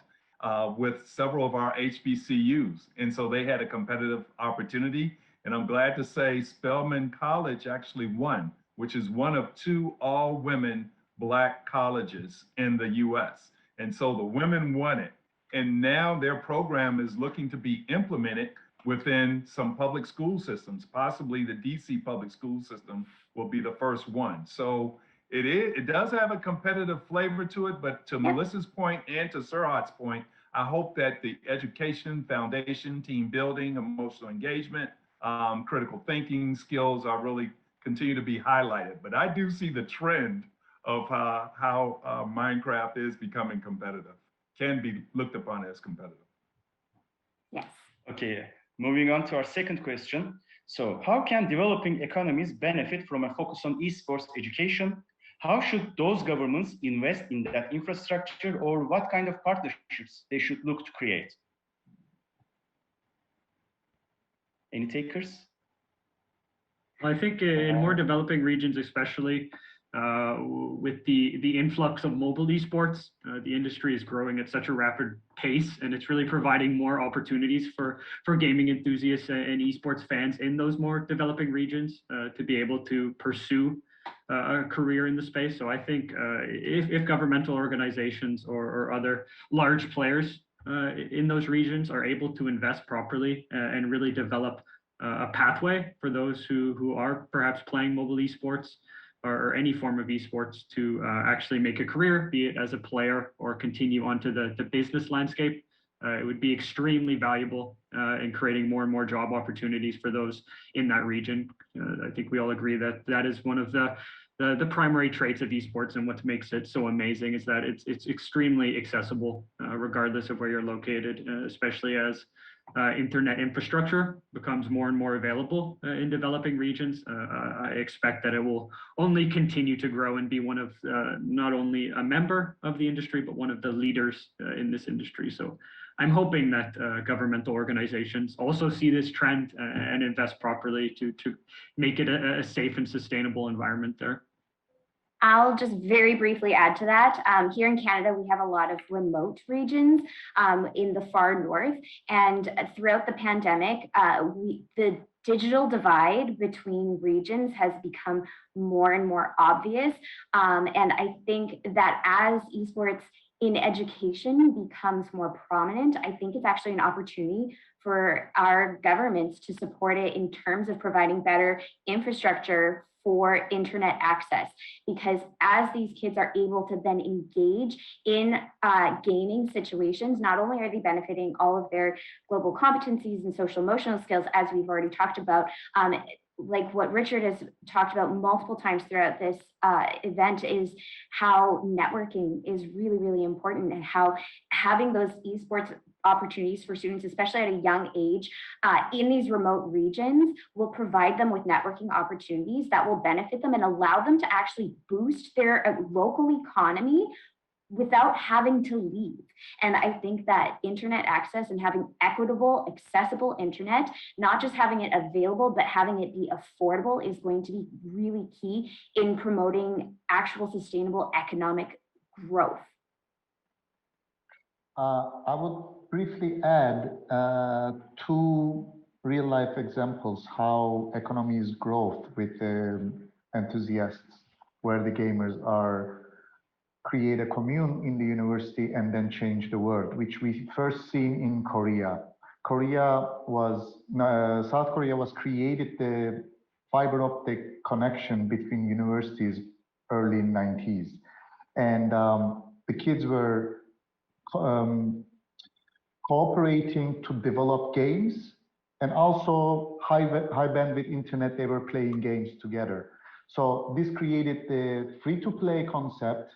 with several of our HBCUs. And so they had a competitive opportunity. And I'm glad to say Spelman College actually won, which is one of 2 all-women Black colleges in the U.S. And so the women won it. And now their program is looking to be implemented within some public school systems. Possibly the DC public school system will be the first one. So it does have a competitive flavor to it, but to Melissa's point and to Serhat's point, I hope that the education, foundation, team building, emotional engagement, critical thinking skills are really continue to be highlighted. But I do see the trend of how Minecraft is becoming competitive, can be looked upon as competitive.
Yes.
Okay, moving on to our second question. So how can developing economies benefit from a focus on esports education? How should those governments invest in that infrastructure, or what kind of partnerships they should look to create? Any takers?
I think in more developing regions, especially with the influx of mobile esports, the industry is growing at such a rapid pace, and it's really providing more opportunities for gaming enthusiasts and esports fans in those more developing regions to be able to pursue a career in the space. So I think if governmental organizations or other large players in those regions are able to invest properly and really develop a pathway for those who are perhaps playing mobile esports or any form of esports to actually make a career, be it as a player or continue onto the business landscape. It would be extremely valuable in creating more and more job opportunities for those in that region. I think we all agree that that is one of the primary traits of esports, and what makes it so amazing is that it's extremely accessible regardless of where you're located, especially as internet infrastructure becomes more and more available in developing regions. I expect that it will only continue to grow and be one of not only a member of the industry, but one of the leaders in this industry. So I'm hoping that governmental organizations also see this trend and invest properly to make it a safe and sustainable environment there.
I'll just very briefly add to that. Here in Canada, we have a lot of remote regions in the far north, and throughout the pandemic, the digital divide between regions has become more and more obvious. And I think that as esports in education becomes more prominent, I think it's actually an opportunity for our governments to support it in terms of providing better infrastructure for internet access, because as these kids are able to then engage in gaming situations, not only are they benefiting all of their global competencies and social emotional skills, as we've already talked about, like what Richard has talked about multiple times throughout this event, is how networking is really, really important, and how having those esports opportunities for students, especially at a young age, in these remote regions, will provide them with networking opportunities that will benefit them and allow them to actually boost their local economy without having to leave. And I think that internet access and having equitable, accessible internet, not just having it available, but having it be affordable, is going to be really key in promoting actual sustainable economic growth.
I would briefly add two real-life examples how economies growth with the enthusiasts, where the gamers are create a commune in the university and then change the world, which we first seen in Korea. South Korea was created the fiber optic connection between universities early 90s. And the kids were cooperating to develop games, and also high bandwidth internet, they were playing games together. So this created the free-to-play concept,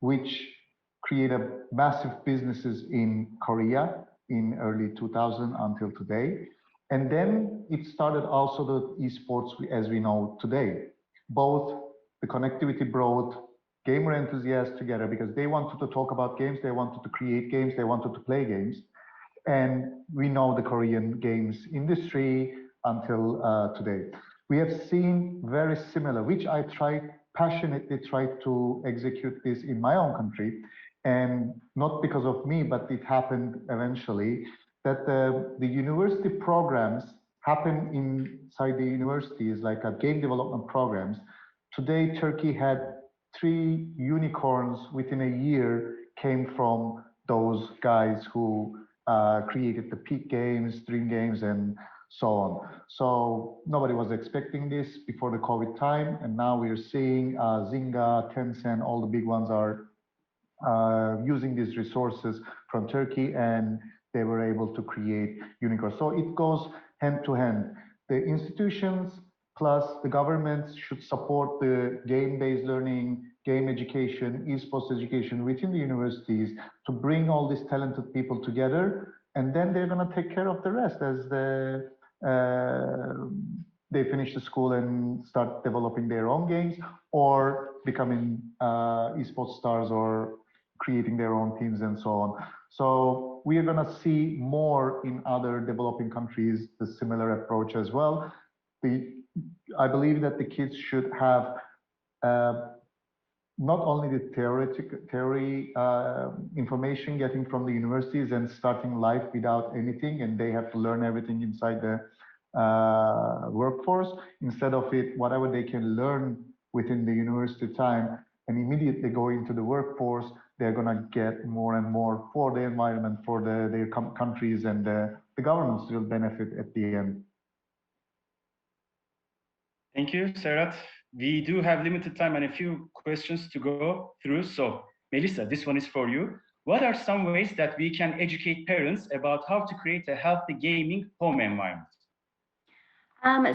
which created massive businesses in Korea in early 2000 until today. And then it started also the esports as we know today. Both the connectivity brought gamer enthusiasts together because they wanted to talk about games, they wanted to create games, they wanted to play games. And we know the Korean games industry until today. We have seen very similar, which I passionately tried to execute this in my own country, and not because of me, but it happened eventually, that the university programs happen inside the universities, like game development programs. Today, Turkey had 3 unicorns within a year came from those guys who created the Peak Games, Dream Games, and so on. So nobody was expecting this before the COVID time, and now we're seeing Zynga, Tencent, all the big ones are using these resources from Turkey, and they were able to create unicorns. So it goes hand to hand. The institutions plus the governments should support the game-based learning, game education, esports education within the universities to bring all these talented people together, and then they're going to take care of the rest as they finish the school and start developing their own games or becoming esports stars or creating their own teams and so on. So we are going to see more in other developing countries the similar approach as well. I believe that the kids should have not only the theory information getting from the universities and starting life without anything, and they have to learn everything inside the workforce, instead of it, whatever they can learn within the university time and immediately go into the workforce, they're going to get more and more for the environment, for their countries, and the governments will benefit at the end.
Thank you, Serhat. We do have limited time and a few questions to go through. So, Melissa, this one is for you. What are some ways that we can educate parents about how to create a healthy gaming home environment?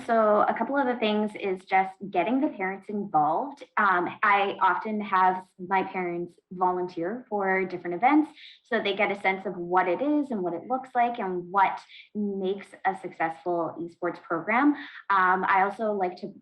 So a couple of the things is just getting the parents involved. I often have my parents volunteer for different events so that they get a sense of what it is and what it looks like and what makes a successful esports program. I also like to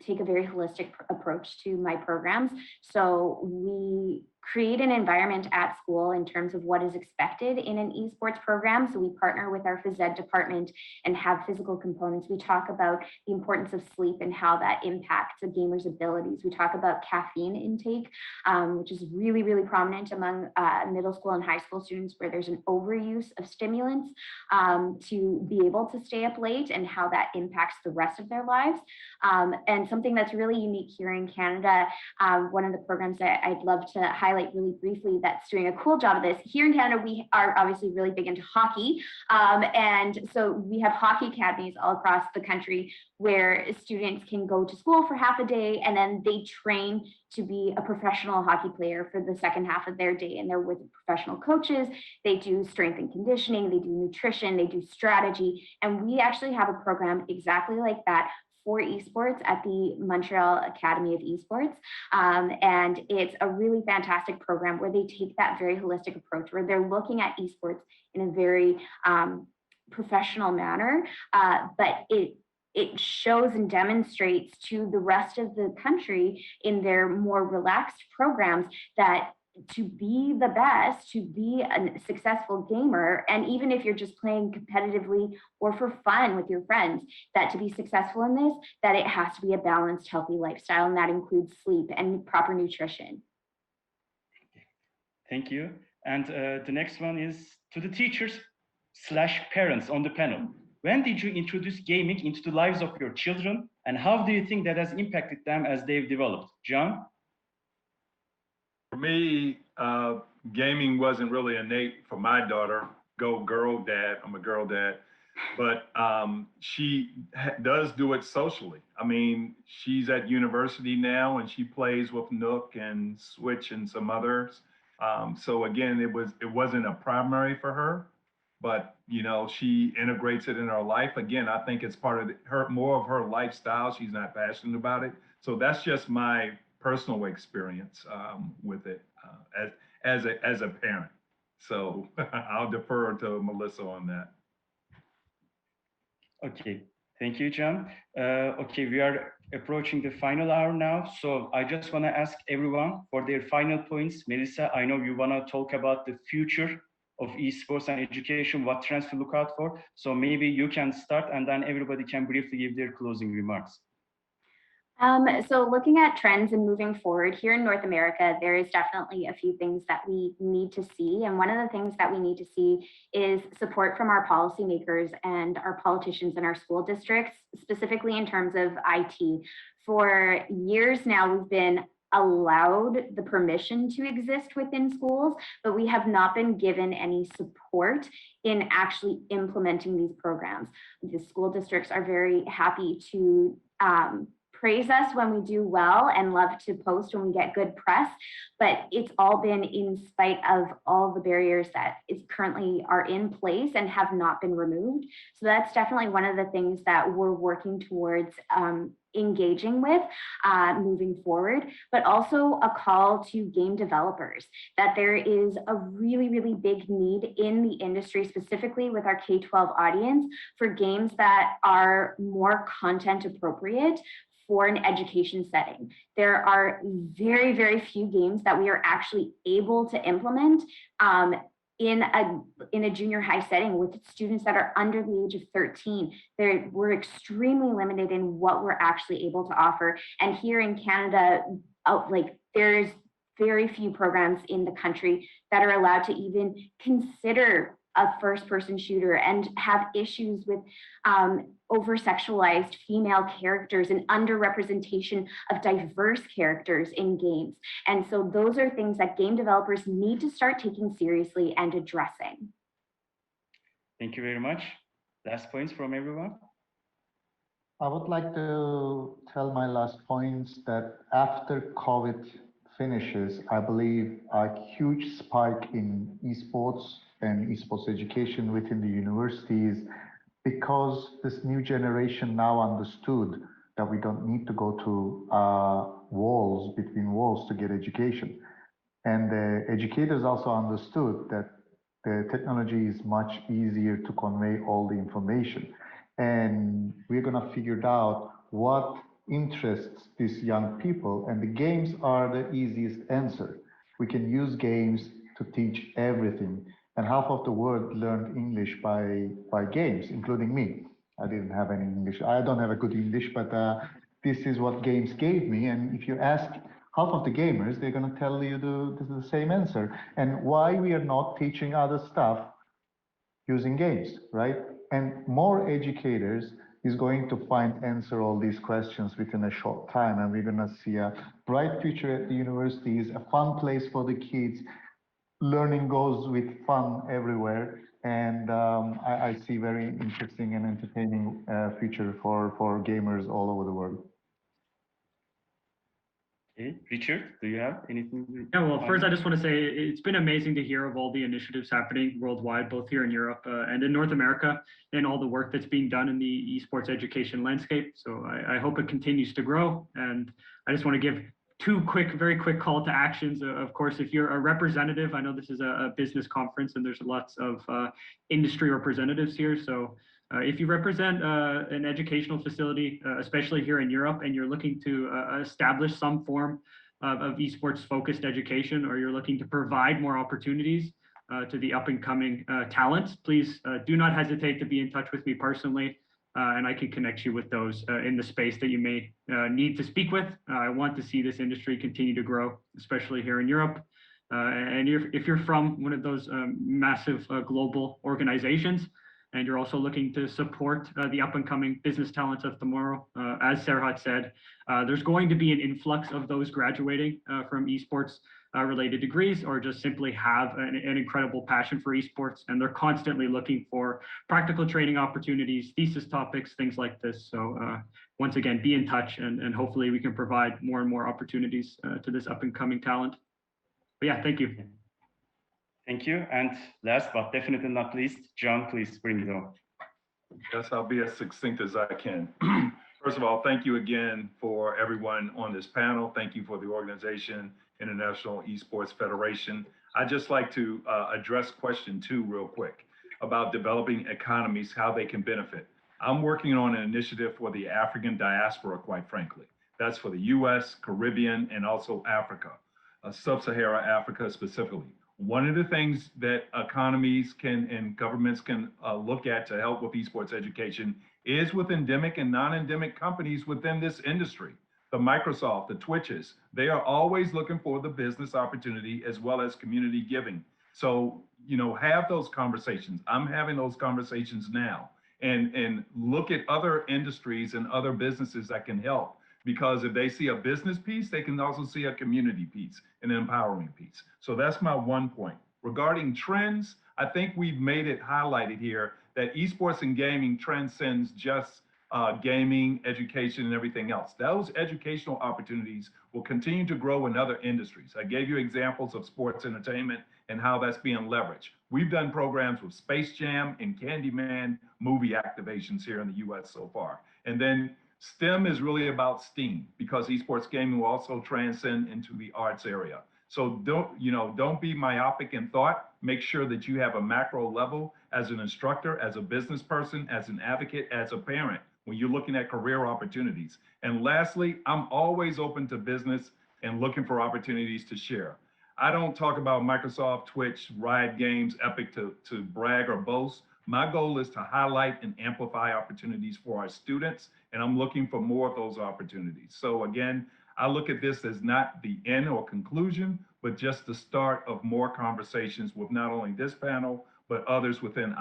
take a very holistic approach to my programs. So we create an environment at school in terms of what is expected in an esports program. So we partner with our phys ed department and have physical components. We talk about the importance of sleep and how that impacts a gamer's abilities. We talk about caffeine intake, which is really, really prominent among middle school and high school students, where there's an overuse of stimulants to be able to stay up late, and how that impacts the rest of their lives. And something that's really unique here in Canada, one of the programs that I'd love to highlight really briefly that's doing a cool job of this. Here in Canada, we are obviously really big into hockey. And so we have hockey academies all across the country where students can go to school for half a day and then they train to be a professional hockey player for the second half of their day. And they're with professional coaches. They do strength and conditioning, they do nutrition, they do strategy. And we actually have a program exactly like that for esports at the Montreal Academy of Esports. And it's a really fantastic program where they take that very holistic approach, where they're looking at esports in a very professional manner, but it shows and demonstrates to the rest of the country in their more relaxed programs that to be the best, to be a successful gamer, and even if you're just playing competitively or for fun with your friends, that to be successful in this, that it has to be a balanced, healthy lifestyle, and that includes sleep and proper nutrition.
Thank you. And the next one is to the teachers/parents on the panel. When did you introduce gaming into the lives of your children, and how do you think that has impacted them as they've developed? John?
For me, gaming wasn't really innate for my daughter. Go girl, dad. I'm a girl dad. But she does do it socially. I mean, she's at university now and she plays with Nook and Switch and some others. So again, it wasn't a primary for her, but you know, she integrates it in her life. Again, I think it's part of more of her lifestyle. She's not passionate about it. So that's just my personal experience with it as a parent. So I'll defer to Melissa on that.
Okay, thank you, John. Okay, we are approaching the final hour now. So I just want to ask everyone for their final points. Melissa, I know you want to talk about the future of esports and education, what trends to look out for. So maybe you can start and then everybody can briefly give their closing remarks.
So looking at trends and moving forward here in North America, there is definitely a few things that we need to see. And one of the things that we need to see is support from our policymakers and our politicians in our school districts, specifically in terms of IT. For years now, we've been allowed the permission to exist within schools, but we have not been given any support in actually implementing these programs. The school districts are very happy to praise us when we do well and love to post when we get good press, but it's all been in spite of all the barriers that currently are in place and have not been removed. So that's definitely one of the things that we're working towards engaging with moving forward, but also a call to game developers, that there is a really, really big need in the industry, specifically with our K-12 audience, for games that are more content appropriate for an education setting. There are very, very few games that we are actually able to implement in a junior high setting with students that are under the age of 13. We're extremely limited in what we're actually able to offer. And here in Canada, there's very few programs in the country that are allowed to even consider a first-person shooter and have issues with over-sexualized female characters and underrepresentation of diverse characters in games. And so those are things that game developers need to start taking seriously and addressing.
Thank you very much. Last points from everyone.
I would like to tell my last points that after COVID finishes, I believe a huge spike in esports and esports education within the universities, because this new generation now understood that we don't need to go to between walls to get education. And the educators also understood that the technology is much easier to convey all the information. And we're gonna figure out what interests these young people, and the games are the easiest answer. We can use games to teach everything. And half of the world learned English by games, including me. I didn't have any English. I don't have a good English, but this is what games gave me. And if you ask half of the gamers, they're going to tell you the same answer. And why we are not teaching other stuff using games, right? And more educators is going to answer all these questions within a short time. And we're going to see a bright future at the universities, a fun place for the kids. Learning goes with fun everywhere, and I see very interesting and entertaining future for gamers all over the world.
Okay. Richard, do you have anything?
Yeah, well, first I just want to say it's been amazing to hear of all the initiatives happening worldwide, both here in Europe and in North America, and all the work that's being done in the esports education landscape. So I hope it continues to grow. And I just want to give very quick call to actions. Of course, if you're a representative, I know this is a business conference and there's lots of industry representatives here. So if you represent an educational facility, especially here in Europe, and you're looking to establish some form of esports focused education, or you're looking to provide more opportunities to the up and coming talents, please do not hesitate to be in touch with me personally. And I can connect you with those in the space that you may need to speak with. I want to see this industry continue to grow, especially here in Europe. And if you're from one of those massive global organizations, and you're also looking to support the up and coming business talents of tomorrow, as Serhat said, there's going to be an influx of those graduating from esports related degrees, or just simply have an incredible passion for esports, and they're constantly looking for practical training opportunities, thesis topics, things like this. So once again, be in touch, and hopefully we can provide more and more opportunities to this up and coming talent. But yeah, thank you.
Thank you. And last but definitely not least, John, please bring it on.
Yes, I'll be as succinct as I can. First of all, thank you again for everyone on this panel. Thank you for the organization, International Esports Federation. I'd just like to address question 2 real quick about developing economies, how they can benefit. I'm working on an initiative for the African diaspora, quite frankly. That's for the US, Caribbean, and also Africa, sub-Saharan Africa specifically. One of the things that economies can and governments can look at to help with esports education is with endemic and non-endemic companies within this industry. The Microsoft, the Twitches, they are always looking for the business opportunity as well as community giving. So, have those conversations. I'm having those conversations now, and look at other industries and other businesses that can help. Because if they see a business piece, they can also see a community piece, an empowering piece. So that's my one point. Regarding trends, I think we've made it highlighted here that esports and gaming transcends just gaming, education, and everything else. Those educational opportunities will continue to grow in other industries. I gave you examples of sports entertainment and how that's being leveraged. We've done programs with Space Jam and Candyman movie activations here in the US so far. And then STEM is really about STEAM, because esports gaming will also transcend into the arts area. So don't be myopic in thought. Make sure that you have a macro level as an instructor, as a business person, as an advocate, as a parent, when you're looking at career opportunities. And lastly, I'm always open to business and looking for opportunities to share. I don't talk about Microsoft, Twitch, Riot Games, Epic to brag or boast. My goal is to highlight and amplify opportunities for our students, and I'm looking for more of those opportunities. So again, I look at this as not the end or conclusion, but just the start of more conversations with not only this panel, but others within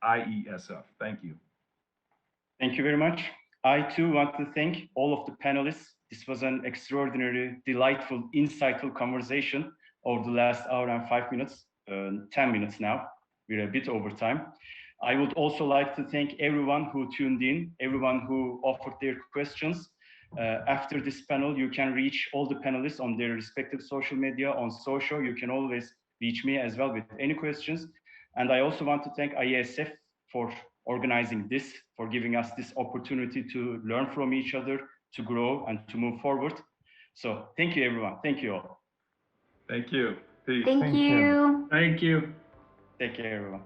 IESF. Thank you.
Thank you very much. I too want to thank all of the panelists. This was an extraordinary, delightful, insightful conversation over the last hour and 5 minutes, 10 minutes now. We're a bit over time. I would also like to thank everyone who tuned in, everyone who offered their questions. After this panel, you can reach all the panelists on their respective social media. On social, you can always reach me as well with any questions. And I also want to thank IESF for organizing this, for giving us this opportunity to learn from each other, to grow and to move forward. So thank you, everyone. Thank you all.
Thank you. Peace.
Thank you.
Thank you.
Take care, everyone.